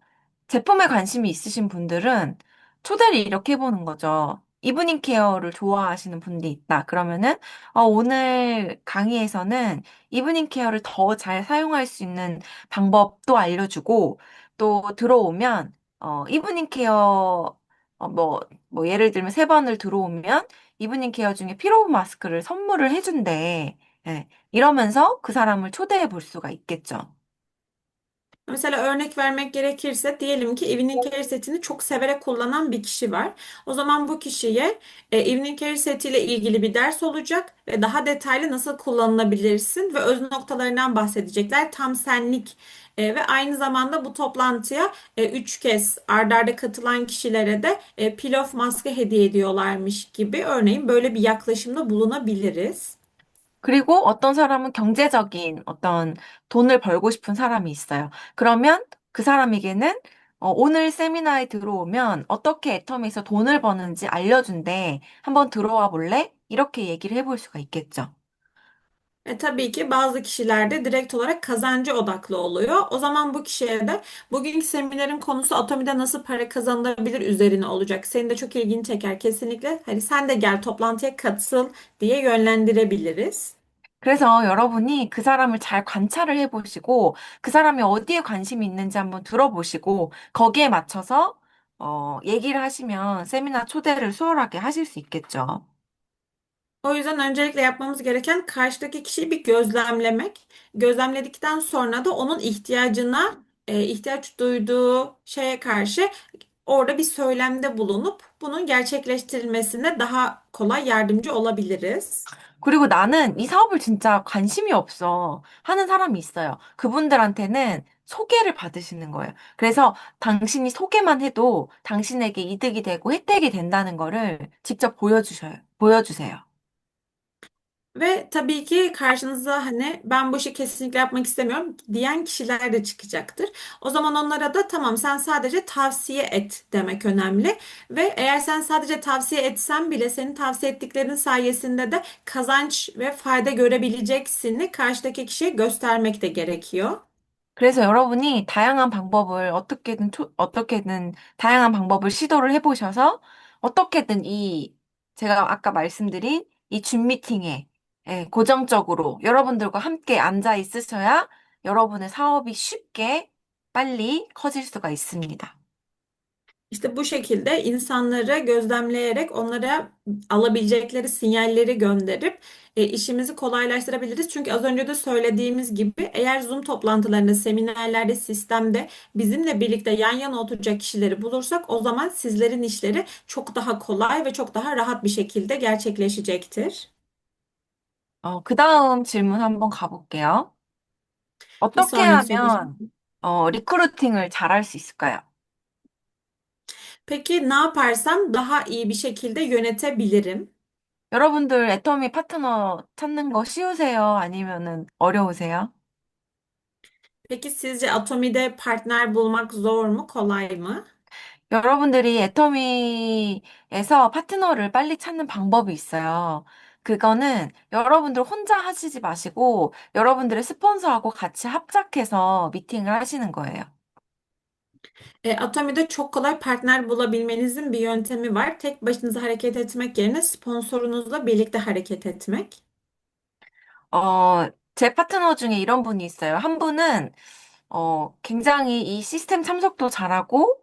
제품에 관심이 있으신 분들은 초대를 이렇게 해보는 거죠. 이브닝 케어를 좋아하시는 분이 있다. 그러면은, 오늘 강의에서는 이브닝 케어를 더 잘 사용할 수 있는 방법도 알려주고, 또 들어오면, 이브닝 케어, 예를 들면 세 번을 들어오면, 이브닝 케어 중에 피로 마스크를 선물을 해준대. 예, 이러면서 그 사람을 초대해 볼 수가 있겠죠. Mesela örnek vermek gerekirse diyelim ki Evening Care setini çok severek kullanan bir kişi var. O zaman bu kişiye Evening Care setiyle ilgili bir ders olacak ve daha detaylı nasıl kullanılabilirsin ve öz noktalarından bahsedecekler. Tam senlik ve aynı zamanda bu toplantıya 3 kez ard arda katılan kişilere de pil-off maske hediye ediyorlarmış gibi örneğin böyle bir yaklaşımda bulunabiliriz. 그리고 어떤 사람은 경제적인 어떤 돈을 벌고 싶은 사람이 있어요. 그러면 그 사람에게는 오늘 세미나에 들어오면 어떻게 애텀에서 돈을 버는지 알려준대. 한번 들어와 볼래? 이렇게 얘기를 해볼 수가 있겠죠. Tabii ki bazı kişilerde direkt olarak kazancı odaklı oluyor. O zaman bu kişiye de bugünkü seminerin konusu Atomi'de nasıl para kazanılabilir üzerine olacak. Senin de çok ilgini çeker kesinlikle. Hani sen de gel toplantıya katıl diye yönlendirebiliriz. 그래서 여러분이 그 사람을 잘 관찰을 해보시고 그 사람이 어디에 관심이 있는지 한번 들어보시고 거기에 맞춰서 얘기를 하시면 세미나 초대를 수월하게 하실 수 있겠죠. O yüzden öncelikle yapmamız gereken karşıdaki kişiyi bir gözlemlemek. Gözlemledikten sonra da onun ihtiyacına, ihtiyaç duyduğu şeye karşı orada bir söylemde bulunup bunun gerçekleştirilmesine daha kolay yardımcı olabiliriz. 그리고 나는 이 사업을 진짜 관심이 없어 하는 사람이 있어요. 그분들한테는 소개를 받으시는 거예요. 그래서 당신이 소개만 해도 당신에게 이득이 되고 혜택이 된다는 거를 직접 보여주세요. Ve tabii ki karşınıza hani ben bu işi kesinlikle yapmak istemiyorum diyen kişiler de çıkacaktır. O zaman onlara da tamam sen sadece tavsiye et demek önemli. Ve eğer sen sadece tavsiye etsen bile senin tavsiye ettiklerin sayesinde de kazanç ve fayda görebileceksini karşıdaki kişiye göstermek de gerekiyor. 그래서 여러분이 다양한 방법을 어떻게든 다양한 방법을 시도를 해보셔서 어떻게든 제가 아까 말씀드린 이 줌 미팅에 고정적으로 여러분들과 함께 앉아 있으셔야 여러분의 사업이 쉽게 빨리 커질 수가 있습니다. İşte bu şekilde insanları gözlemleyerek onlara alabilecekleri sinyalleri gönderip işimizi kolaylaştırabiliriz. Çünkü az önce de söylediğimiz gibi eğer Zoom toplantılarında, seminerlerde, sistemde bizimle birlikte yan yana oturacak kişileri bulursak o zaman sizlerin işleri çok daha kolay ve çok daha rahat bir şekilde gerçekleşecektir. 그 다음 질문 한번 가볼게요. Bir 어떻게 sonraki soru. 하면 리크루팅을 잘할 수 있을까요? Peki ne yaparsam daha iyi bir şekilde yönetebilirim? 여러분들 애터미 파트너 찾는 거 쉬우세요? 아니면은 어려우세요? Peki sizce Atomi'de partner bulmak zor mu, kolay mı? 여러분들이 애터미에서 파트너를 빨리 찾는 방법이 있어요. 그거는 여러분들 혼자 하시지 마시고 여러분들의 스폰서하고 같이 합작해서 미팅을 하시는 거예요. Atomi'de çok kolay partner bulabilmenizin bir yöntemi var. Tek başınıza hareket etmek yerine sponsorunuzla birlikte hareket etmek. 제 파트너 중에 이런 분이 있어요. 한 분은 굉장히 이 시스템 참석도 잘하고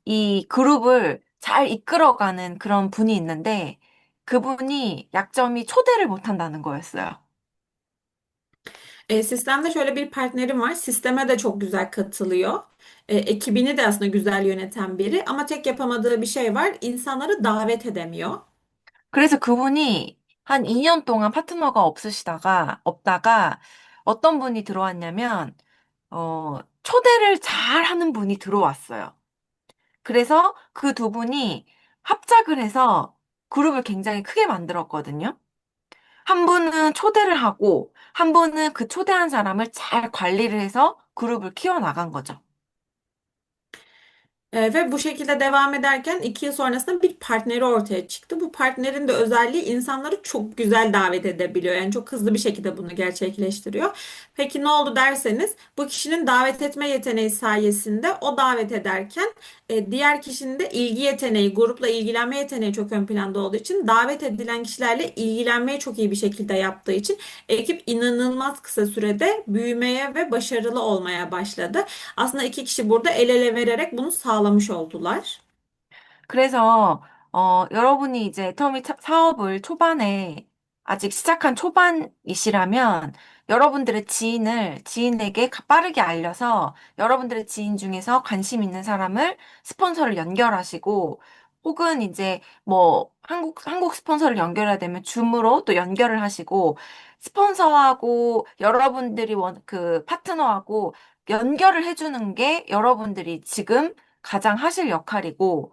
이 그룹을 잘 이끌어가는 그런 분이 있는데 그분이 약점이 초대를 못한다는 거였어요. Sistemde şöyle bir partnerim var. Sisteme de çok güzel katılıyor. Ekibini de aslında güzel yöneten biri. Ama tek yapamadığı bir şey var. İnsanları davet edemiyor. 그래서 그분이 한 2년 동안 파트너가 없다가 어떤 분이 들어왔냐면, 초대를 잘 하는 분이 들어왔어요. 그래서 그 두 분이 합작을 해서 그룹을 굉장히 크게 만들었거든요. 한 분은 초대를 하고, 한 분은 그 초대한 사람을 잘 관리를 해서 그룹을 키워나간 거죠. Ve bu şekilde devam ederken 2 yıl sonrasında bir partneri ortaya çıktı. Bu partnerin de özelliği insanları çok güzel davet edebiliyor. Yani çok hızlı bir şekilde bunu gerçekleştiriyor. Peki ne oldu derseniz bu kişinin davet etme yeteneği sayesinde o davet ederken diğer kişinin de ilgi yeteneği, grupla ilgilenme yeteneği çok ön planda olduğu için davet edilen kişilerle ilgilenmeyi çok iyi bir şekilde yaptığı için ekip inanılmaz kısa sürede büyümeye ve başarılı olmaya başladı. Aslında 2 kişi burada el ele vererek bunu sağlamış oldular. 그래서, 여러분이 이제 애터미 사업을 초반에, 아직 시작한 초반이시라면, 여러분들의 지인에게 빠르게 알려서, 여러분들의 지인 중에서 관심 있는 사람을 스폰서를 연결하시고, 혹은 이제 뭐, 한국 스폰서를 연결해야 되면 줌으로 또 연결을 하시고, 스폰서하고 여러분들이 그 파트너하고 연결을 해주는 게 여러분들이 지금 가장 하실 역할이에요.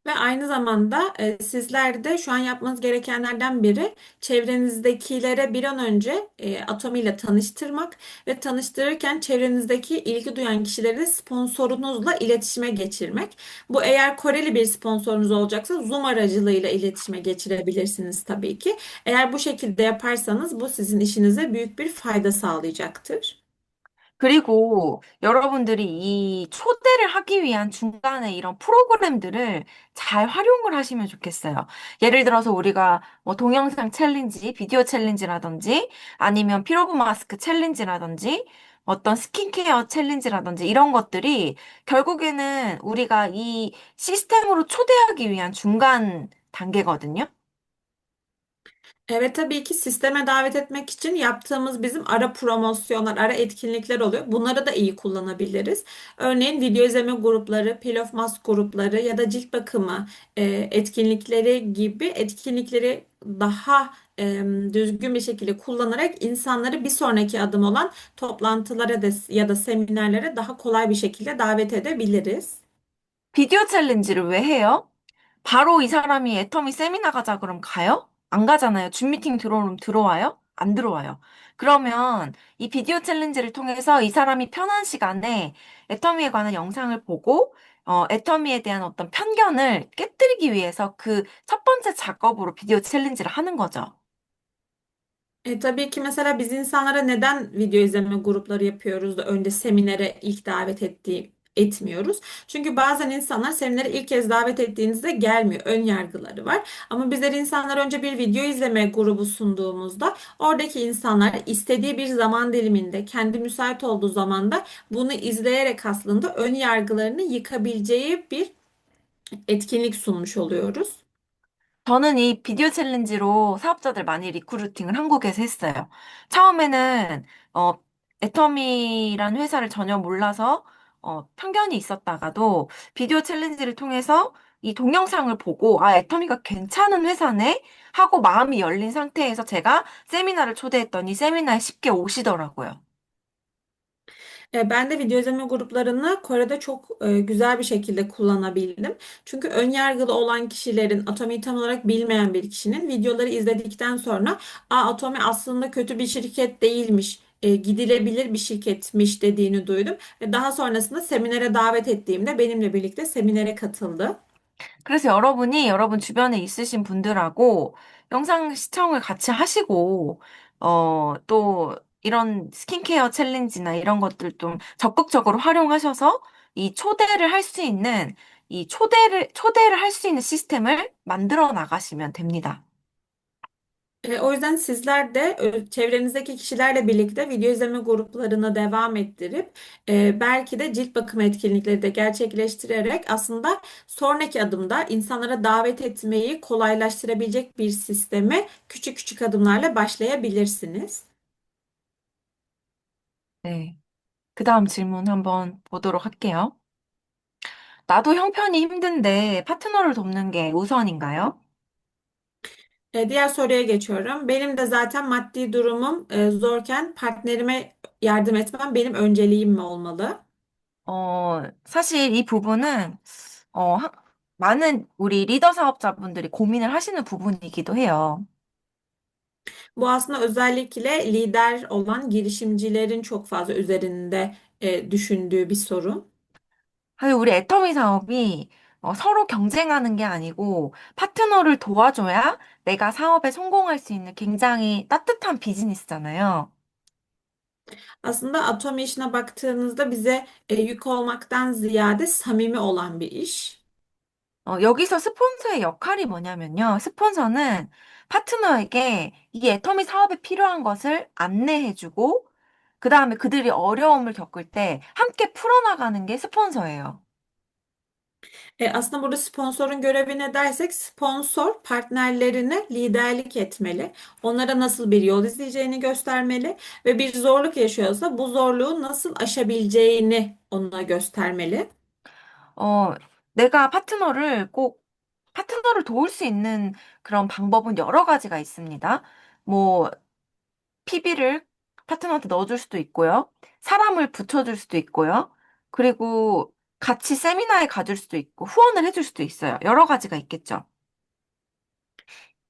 Ve aynı zamanda sizler de şu an yapmanız gerekenlerden biri çevrenizdekilere bir an önce Atomi ile tanıştırmak ve tanıştırırken çevrenizdeki ilgi duyan kişileri de sponsorunuzla iletişime geçirmek. Bu eğer Koreli bir sponsorunuz olacaksa Zoom aracılığıyla iletişime geçirebilirsiniz tabii ki. Eğer bu şekilde yaparsanız bu sizin işinize büyük bir fayda sağlayacaktır. 그리고 여러분들이 이 초대를 하기 위한 중간에 이런 프로그램들을 잘 활용을 하시면 좋겠어요. 예를 들어서 우리가 뭐 동영상 챌린지, 비디오 챌린지라든지 아니면 피로브 마스크 챌린지라든지 어떤 스킨케어 챌린지라든지 이런 것들이 결국에는 우리가 이 시스템으로 초대하기 위한 중간 단계거든요. Evet tabii ki sisteme davet etmek için yaptığımız bizim ara promosyonlar, ara etkinlikler oluyor. Bunları da iyi kullanabiliriz. Örneğin video izleme grupları, Peel Off Mask grupları ya da cilt bakımı etkinlikleri gibi etkinlikleri daha düzgün bir şekilde kullanarak insanları bir sonraki adım olan toplantılara ya da seminerlere daha kolay bir şekilde davet edebiliriz. 비디오 챌린지를 왜 해요? 바로 이 사람이 애터미 세미나 가자 그럼 가요? 안 가잖아요. 줌 미팅 들어오면 들어와요? 안 들어와요. 그러면 이 비디오 챌린지를 통해서 이 사람이 편한 시간에 애터미에 관한 영상을 보고 애터미에 대한 어떤 편견을 깨뜨리기 위해서 그 첫 번째 작업으로 비디오 챌린지를 하는 거죠. Tabii ki mesela biz insanlara neden video izleme grupları yapıyoruz da önce seminere ilk etmiyoruz. Çünkü bazen insanlar seminere ilk kez davet ettiğinizde gelmiyor. Ön yargıları var. Ama bizler insanlar önce bir video izleme grubu sunduğumuzda oradaki insanlar istediği bir zaman diliminde kendi müsait olduğu zamanda bunu izleyerek aslında ön yargılarını yıkabileceği bir etkinlik sunmuş oluyoruz. 저는 이 비디오 챌린지로 사업자들 많이 리크루팅을 한국에서 했어요. 처음에는, 어, 애터미란 회사를 전혀 몰라서, 편견이 있었다가도 비디오 챌린지를 통해서 이 동영상을 보고, 아, 애터미가 괜찮은 회사네? 하고 마음이 열린 상태에서 제가 세미나를 초대했더니 세미나에 쉽게 오시더라고요. Ben de video izleme gruplarını Kore'de çok güzel bir şekilde kullanabildim. Çünkü ön yargılı olan kişilerin, Atomi'yi tam olarak bilmeyen bir kişinin videoları izledikten sonra Atomi aslında kötü bir şirket değilmiş, gidilebilir bir şirketmiş dediğini duydum. Ve daha sonrasında seminere davet ettiğimde benimle birlikte seminere katıldı. 그래서 여러분이 여러분 주변에 있으신 분들하고 영상 시청을 같이 하시고, 또 이런 스킨케어 챌린지나 이런 것들 좀 적극적으로 활용하셔서 이 초대를 할 수 있는, 초대를 할 수 있는 시스템을 만들어 나가시면 됩니다. O yüzden sizler de çevrenizdeki kişilerle birlikte video izleme gruplarını devam ettirip belki de cilt bakım etkinlikleri de gerçekleştirerek aslında sonraki adımda insanlara davet etmeyi kolaylaştırabilecek bir sisteme küçük küçük adımlarla başlayabilirsiniz. 네. 그 다음 질문 한번 보도록 할게요. 나도 형편이 힘든데 파트너를 돕는 게 우선인가요? Diğer soruya geçiyorum. Benim de zaten maddi durumum zorken partnerime yardım etmem benim önceliğim mi olmalı? 사실 이 bubu는, 많은 우리 리더 사업자분들이 고민을 하시는 부분이기도 해요. Bu aslında özellikle lider olan girişimcilerin çok fazla üzerinde düşündüğü bir sorun. 사실 우리 애터미 사업이 서로 경쟁하는 게 아니고 파트너를 도와줘야 내가 sa업에 성공할 수 있는 굉장히 따뜻한 비즈니스잖아요. Aslında Atomi işine baktığınızda bize yük olmaktan ziyade samimi olan bir iş. 여기서 스폰서의 역할이 뭐냐면요. 스폰서는 파트너에게 이 애터미 사업에 필요한 것을 안내해주고, 그 다음에 그들이 어려움을 겪을 때 함께 풀어나가는 게 스폰서예요. Aslında burada sponsorun görevi ne dersek sponsor partnerlerine liderlik etmeli. Onlara nasıl bir yol izleyeceğini göstermeli ve bir zorluk yaşıyorsa bu zorluğu nasıl aşabileceğini ona göstermeli. 어, 내가 파트너를 도울 수 있는 그런 방법은 여러 가지가 있습니다. 뭐, PB를 파트너한테 넣어줄 수도 있고요. 사람을 붙여줄 수도 있고요. 그리고 같이 세미나에 가줄 수도 있고, 후원을 해줄 수도 있어요. 여러 가지가 있겠죠.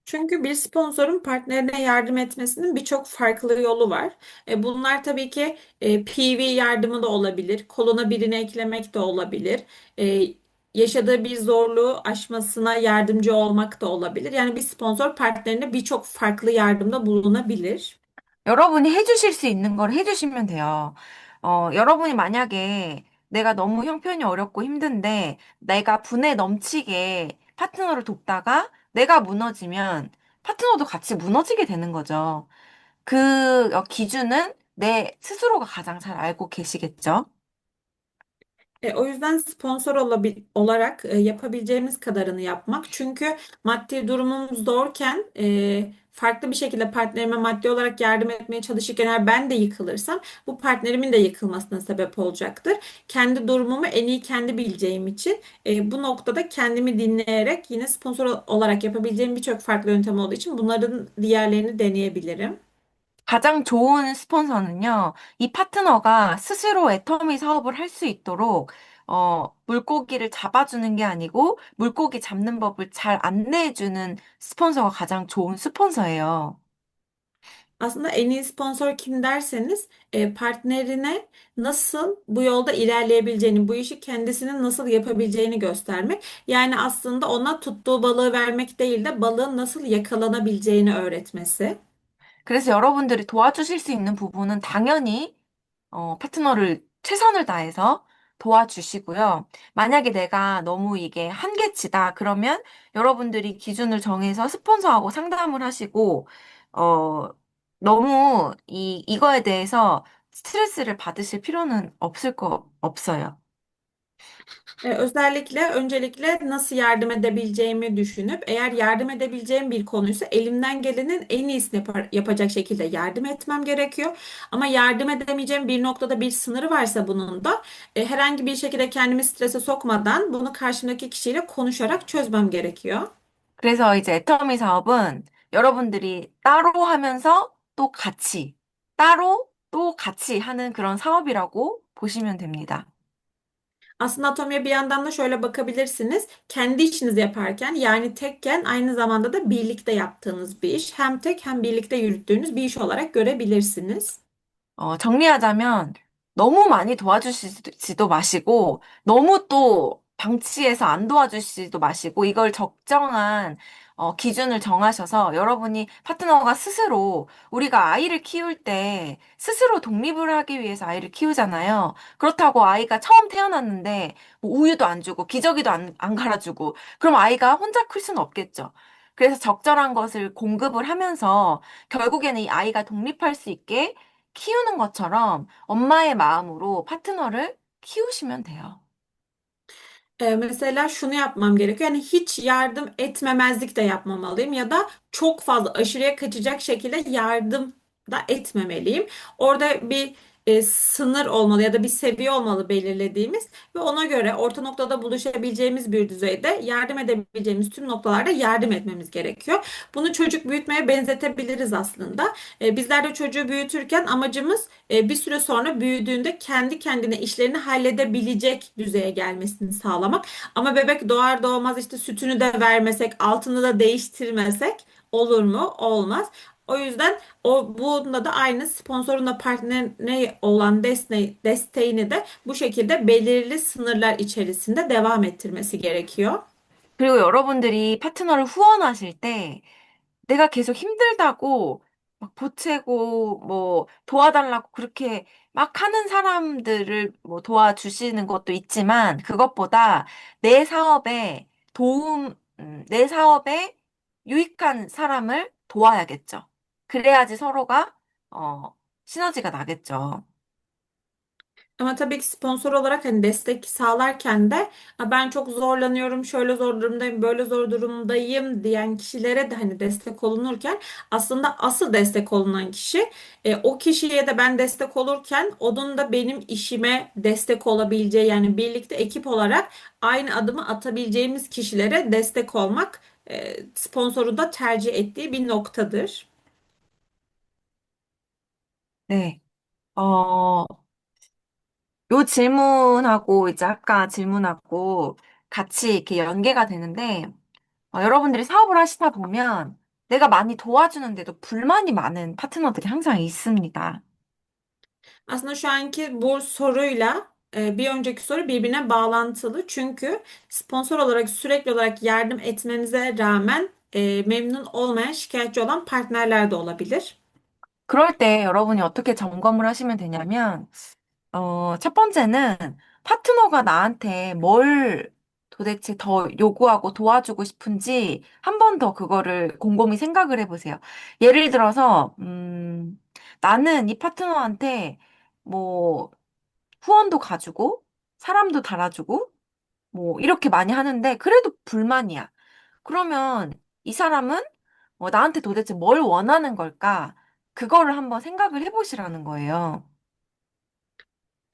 Çünkü bir sponsorun partnerine yardım etmesinin birçok farklı yolu var. Bunlar tabii ki PV yardımı da olabilir, koluna birini eklemek de olabilir, e, yaşadığı bir zorluğu aşmasına yardımcı olmak da olabilir. Yani bir sponsor partnerine birçok farklı yardımda bulunabilir. 여러분이 해주실 수 있는 걸 해주시면 돼요. 여러분이 만약에 내가 너무 형편이 어렵고 힘든데 내가 분에 넘치게 파트너를 돕다가 내가 무너지면 파트너도 같이 무너지게 되는 거죠. 그 기준은 내 스스로가 가장 잘 알고 계시겠죠? O yüzden sponsor olarak yapabileceğimiz kadarını yapmak. Çünkü maddi durumumuz zorken farklı bir şekilde partnerime maddi olarak yardım etmeye çalışırken eğer ben de yıkılırsam bu partnerimin de yıkılmasına sebep olacaktır. Kendi durumumu en iyi kendi bileceğim için bu noktada kendimi dinleyerek yine sponsor olarak yapabileceğim birçok farklı yöntem olduğu için bunların diğerlerini deneyebilirim. 가장 좋은 스폰서는요, 이 파트너가 스스로 애터미 사업을 할 수 있도록, 물고기를 잡아주는 게 아니고, 물고기 잡는 법을 잘 안내해주는 스폰서가 가장 좋은 스폰서예요. Aslında en iyi sponsor kim derseniz partnerine nasıl bu yolda ilerleyebileceğini, bu işi kendisinin nasıl yapabileceğini göstermek. Yani aslında ona tuttuğu balığı vermek değil de balığın nasıl yakalanabileceğini öğretmesi. 그래서 여러분들이 도와주실 수 있는 부분은 당연히 파트너를 최선을 다해서 도와주시고요. 만약에 내가 너무 이게 한계치다, 그러면 여러분들이 기준을 정해서 스폰서하고 상담을 하시고, 어, 너무 이거에 대해서 스트레스를 받으실 필요는 없어요. Özellikle öncelikle nasıl yardım edebileceğimi düşünüp eğer yardım edebileceğim bir konuysa elimden gelenin en iyisini yapacak şekilde yardım etmem gerekiyor. Ama yardım edemeyeceğim bir noktada bir sınırı varsa bunun da herhangi bir şekilde kendimi strese sokmadan bunu karşımdaki kişiyle konuşarak çözmem gerekiyor. 그래서 이제 애터미 사업은 여러분들이 따로 하면서 또 같이, 따로 또 같이 하는 그런 사업이라고 보시면 됩니다. Aslında anatomiye bir yandan da şöyle bakabilirsiniz. Kendi işinizi yaparken yani tekken aynı zamanda da birlikte yaptığınız bir iş. Hem tek hem birlikte yürüttüğünüz bir iş olarak görebilirsiniz. 정리하자면 너무 많이 도와주시지도 마시고 너무 또 방치해서 안 도와주시지도 마시고 이걸 적정한 기준을 정하셔서 여러분이 파트너가 스스로 우리가 아이를 키울 때 스스로 독립을 하기 위해서 아이를 키우잖아요. 그렇다고 아이가 처음 태어났는데 뭐 우유도 안 주고 기저귀도 안 갈아주고 그럼 아이가 혼자 클 수는 없겠죠. 그래서 적절한 것을 공급을 하면서 결국에는 이 아이가 독립할 수 있게 키우는 것처럼 엄마의 마음으로 파트너를 키우시면 돼요. Mesela şunu yapmam gerekiyor. Yani hiç yardım etmemezlik de yapmamalıyım ya da çok fazla aşırıya kaçacak şekilde yardım da etmemeliyim. Orada bir sınır olmalı ya da bir seviye olmalı belirlediğimiz ve ona göre orta noktada buluşabileceğimiz bir düzeyde yardım edebileceğimiz tüm noktalarda yardım etmemiz gerekiyor. Bunu çocuk büyütmeye benzetebiliriz aslında. Bizler de çocuğu büyütürken amacımız bir süre sonra büyüdüğünde kendi kendine işlerini halledebilecek düzeye gelmesini sağlamak. Ama bebek doğar doğmaz işte sütünü de vermesek, altını da değiştirmesek olur mu? Olmaz. O yüzden bunda da aynı sponsorun da partnerine olan desteğini de bu şekilde belirli sınırlar içerisinde devam ettirmesi gerekiyor. 그리고 여러분들이 파트너를 후원하실 때 내가 계속 힘들다고 막 보채고 뭐 도와달라고 그렇게 막 하는 사람들을 뭐 도와주시는 것도 있지만 그것보다 내 사업에 내 sa업에 유익한 saram을 도와야겠죠. 그래야지 서로가 어, 시너지가 나겠죠. Ama tabii ki sponsor olarak hani destek sağlarken de "A, ben çok zorlanıyorum, şöyle zor durumdayım, böyle zor durumdayım" diyen kişilere de hani destek olunurken aslında asıl destek olunan kişi o kişiye de ben destek olurken onun da benim işime destek olabileceği yani birlikte ekip olarak aynı adımı atabileceğimiz kişilere destek olmak sponsorun da tercih ettiği bir noktadır. 네. 어, 요 질문하고 이제 아까 질문하고 같이 이렇게 연계가 되는데 여러분들이 sa업을 하시다 보면 내가 많이 도와주는데도 불만이 많은 파트너들이 항상 있습니다. Aslında şu anki bu soruyla bir önceki soru birbirine bağlantılı. Çünkü sponsor olarak sürekli olarak yardım etmenize rağmen memnun olmayan, şikayetçi olan partnerler de olabilir. 그럴 때 여러분이 어떻게 점검을 하시면 되냐면 첫 번째는 파트너가 나한테 뭘 도대체 더 요구하고 도와주고 싶은지 한 번 더 그거를 곰곰이 생각을 해보세요. 예를 들어서, 나는 이 파트너한테 뭐 후원도 가주고 사람도 달아주고 뭐 이렇게 많이 하는데 그래도 불만이야. 그러면 이 saram은 나한테 도대체 뭘 원하는 걸까? 그거를 한번 생각을 해보시라는 거예요.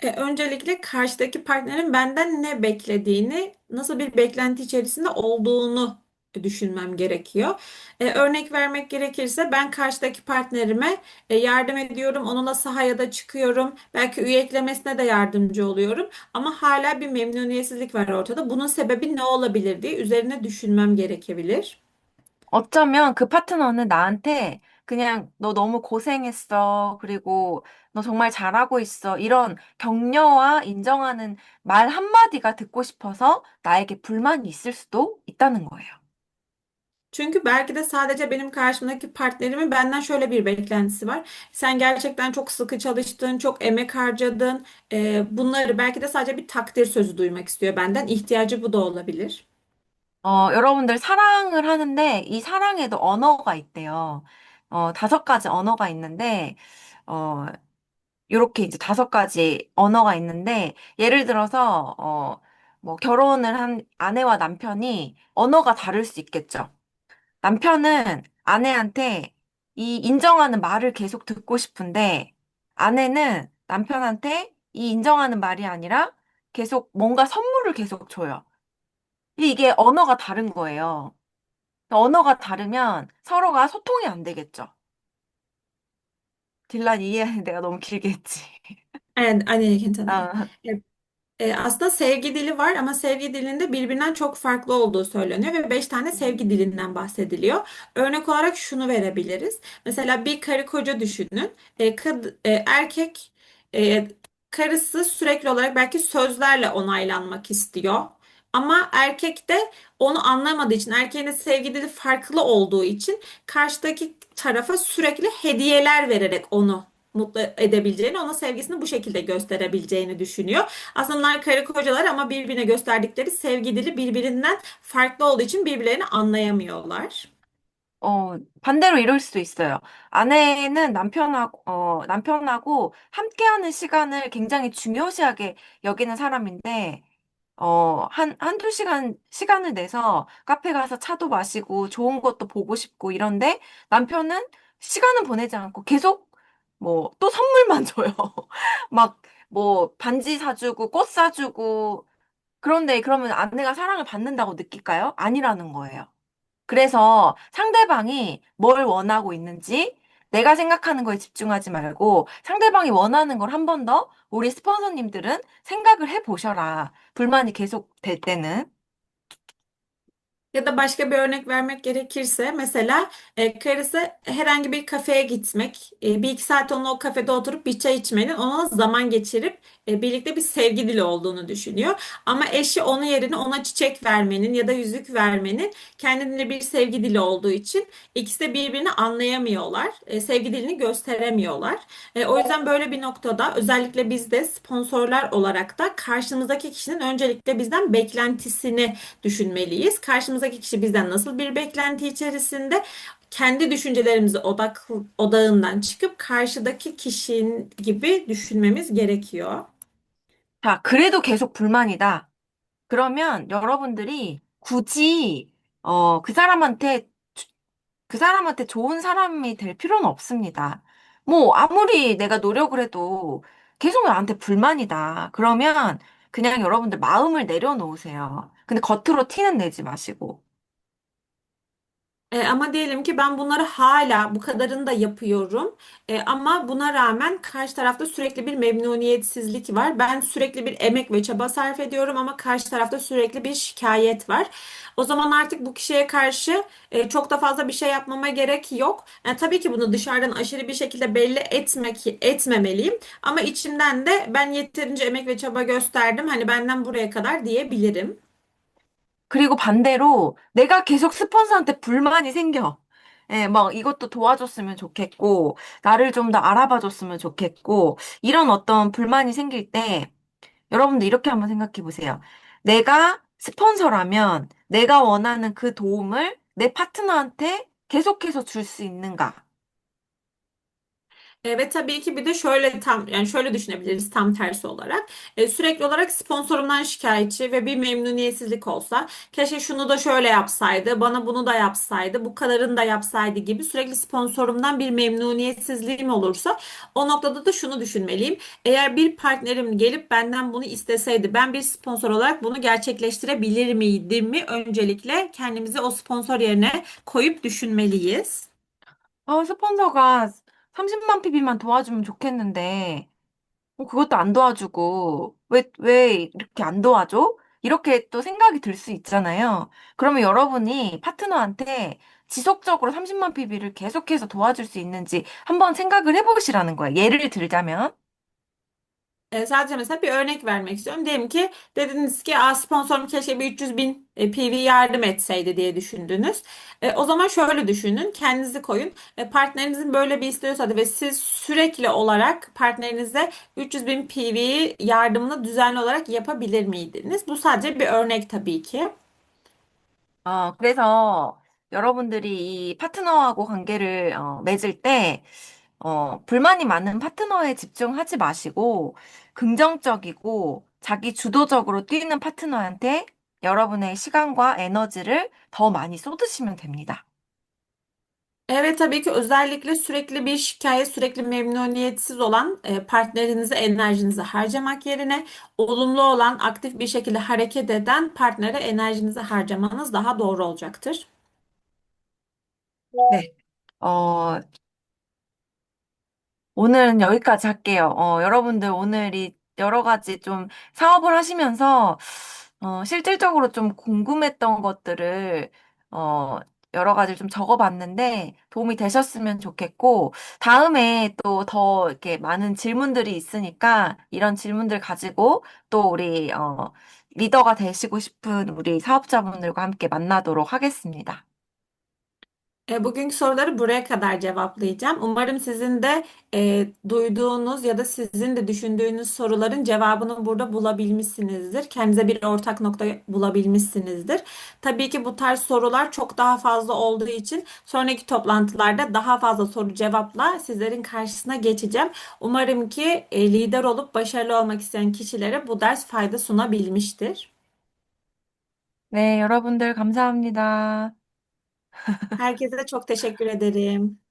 Öncelikle karşıdaki partnerin benden ne beklediğini, nasıl bir beklenti içerisinde olduğunu düşünmem gerekiyor. Örnek vermek gerekirse ben karşıdaki partnerime yardım ediyorum, onunla sahaya da çıkıyorum, belki üye eklemesine de yardımcı oluyorum ama hala bir memnuniyetsizlik var ortada. Bunun sebebi ne olabilir diye üzerine düşünmem gerekebilir. 어쩌면 그 파트너는 나한테 그냥 너 너무 고생했어. 그리고 너 정말 잘하고 있어. 이런 격려와 인정하는 말 한마디가 듣고 싶어서 나에게 불만이 있을 수도 있다는 거예요. Çünkü belki de sadece benim karşımdaki partnerimin benden şöyle bir beklentisi var. Sen gerçekten çok sıkı çalıştın, çok emek harcadın. Bunları belki de sadece bir takdir sözü duymak istiyor benden. İhtiyacı bu da olabilir. 여러분들 사랑을 하는데 이 사랑에도 언어가 있대요. 5가지 언어가 있는데, 어, 요렇게 이제 5가지 언어가 있는데, 예를 들어서, 뭐 결혼을 한 아내와 남편이 언어가 다를 수 있겠죠. 남편은 아내한테 이 인정하는 말을 계속 듣고 싶은데, 아내는 남편한테 이 인정하는 말이 아니라 계속 뭔가 선물을 계속 줘요. 이게 언어가 다른 거예요. 언어가 다르면 서로가 소통이 안 되겠죠. 딜란 이해해. 내가 너무 길게 했지. Evet, annenin ikinci tanımı. 아, Aslında sevgi dili var ama sevgi dilinde birbirinden çok farklı olduğu söyleniyor ve 5 tane sevgi dilinden bahsediliyor. Örnek olarak şunu verebiliriz. Mesela bir karı koca düşünün. Erkek e, karısı sürekli olarak belki sözlerle onaylanmak istiyor. Ama erkek de onu anlamadığı için, erkeğin de sevgi dili farklı olduğu için karşıdaki tarafa sürekli hediyeler vererek onu mutlu edebileceğini, ona sevgisini bu şekilde gösterebileceğini düşünüyor. Aslında bunlar karı kocalar ama birbirine gösterdikleri sevgi dili birbirinden farklı olduğu için birbirlerini anlayamıyorlar. 반대로 이럴 수도 있어요. 아내는 남편하고 함께하는 시간을 굉장히 중요시하게 여기는 사람인데, 한두 시간을 내서 카페 가서 차도 마시고 좋은 것도 보고 싶고 이런데 남편은 시간은 보내지 않고 계속 또 선물만 줘요. 막, 반지 사주고 꽃 사주고 그런데 그러면 아내가 사랑을 받는다고 느낄까요? 아니라는 거예요. 그래서 상대방이 뭘 원하고 있는지 내가 생각하는 거에 집중하지 말고 상대방이 원하는 걸 한 번 더 우리 스폰서님들은 생각을 해 보셔라. 불만이 계속 될 때는. Ya da başka bir örnek vermek gerekirse mesela karısı herhangi bir kafeye gitmek, bir iki saat onunla o kafede oturup bir çay içmenin ona zaman geçirip birlikte bir sevgi dili olduğunu düşünüyor. Ama eşi onun yerine ona çiçek vermenin ya da yüzük vermenin kendine bir sevgi dili olduğu için ikisi de birbirini anlayamıyorlar. Sevgi dilini gösteremiyorlar. O yüzden böyle bir noktada özellikle biz de sponsorlar olarak da karşımızdaki kişinin öncelikle bizden beklentisini düşünmeliyiz. Karşımızdaki kişi bizden nasıl bir beklenti içerisinde, kendi düşüncelerimizi odağından çıkıp karşıdaki kişinin gibi düşünmemiz gerekiyor. 자, 그래도 계속 불만이다. 그러면 여러분들이 굳이 그 사람한테 그 사람한테 좋은 사람이 될 필요는 없습니다. 아무리 내가 노력을 해도 계속 나한테 불만이다. 그러면 그냥 여러분들 마음을 내려놓으세요. 근데 겉으로 티는 내지 마시고. Ama diyelim ki ben bunları hala bu kadarını da yapıyorum. Ama buna rağmen karşı tarafta sürekli bir memnuniyetsizlik var. Ben sürekli bir emek ve çaba sarf ediyorum ama karşı tarafta sürekli bir şikayet var. O zaman artık bu kişiye karşı çok da fazla bir şey yapmama gerek yok. Tabii ki bunu dışarıdan aşırı bir şekilde belli etmemeliyim. Ama içimden de ben yeterince emek ve çaba gösterdim. Hani benden buraya kadar diyebilirim. 그리고 반대로 내가 계속 스폰서한테 불만이 생겨. 예, 막 이것도 도와줬으면 좋겠고, 나를 좀 더 알아봐줬으면 좋겠고, 이런 어떤 불만이 생길 때 여러분들 이렇게 한번 생각해 보세요. 내가 스폰서라면 내가 원하는 그 도움을 내 파트너한테 계속해서 줄 수 있는가? Ve tabii ki bir de şöyle düşünebiliriz tam tersi olarak. Sürekli olarak sponsorumdan şikayetçi ve bir memnuniyetsizlik olsa, keşke şunu da şöyle yapsaydı, bana bunu da yapsaydı, bu kadarını da yapsaydı gibi sürekli sponsorumdan bir memnuniyetsizliğim olursa, o noktada da şunu düşünmeliyim. Eğer bir partnerim gelip benden bunu isteseydi, ben bir sponsor olarak bunu gerçekleştirebilir miydim mi? Öncelikle kendimizi o sponsor yerine koyup düşünmeliyiz. 스폰서가 30만 PB만 도와주면 좋겠는데, 그것도 안 도와주고, 왜 이렇게 안 도와줘? 이렇게 또 생각이 들 수 있잖아요. 그러면 여러분이 파트너한테 지속적으로 30만 PB를 계속해서 도와줄 수 있는지 한번 생각을 해보시라는 거예요. 예를 들자면, Sadece mesela bir örnek vermek istiyorum. Diyelim ki dediniz ki sponsorum keşke bir 300 bin PV yardım etseydi diye düşündünüz. O zaman şöyle düşünün. Kendinizi koyun. Partnerinizin böyle bir istiyorsa ve siz sürekli olarak partnerinize 300 bin PV yardımını düzenli olarak yapabilir miydiniz? Bu sadece bir örnek tabii ki. 그래서 여러분들이 이 파트너하고 관계를 맺을 때, 불만이 많은 파트너에 집중하지 마시고, 긍정적이고, 자기 주도적으로 뛰는 파트너한테 여러분의 시간과 에너지를 더 많이 쏟으시면 됩니다. Evet, tabii ki özellikle sürekli bir şikayet, sürekli memnuniyetsiz olan partnerinize enerjinizi harcamak yerine olumlu olan, aktif bir şekilde hareket eden partnere enerjinizi harcamanız daha doğru olacaktır. 네. 어, 오늘은 여기까지 할게요. 여러분들 오늘이 여러 가지 좀 사업을 하시면서, 실질적으로 좀 궁금했던 것들을, 어, 여러 가지 좀 적어봤는데 도움이 되셨으면 좋겠고, 다음에 또 더 이렇게 많은 질문들이 있으니까 이런 질문들 가지고 또 우리, 리더가 되시고 싶은 우리 사업자분들과 함께 만나도록 하겠습니다. Bugünkü soruları buraya kadar cevaplayacağım. Umarım sizin de duyduğunuz ya da sizin de düşündüğünüz soruların cevabını burada bulabilmişsinizdir. Kendinize bir ortak nokta bulabilmişsinizdir. Tabii ki bu tarz sorular çok daha fazla olduğu için sonraki toplantılarda daha fazla soru cevapla sizlerin karşısına geçeceğim. Umarım ki lider olup başarılı olmak isteyen kişilere bu ders fayda sunabilmiştir. 네, 여러분들 감사합니다. Herkese çok teşekkür ederim.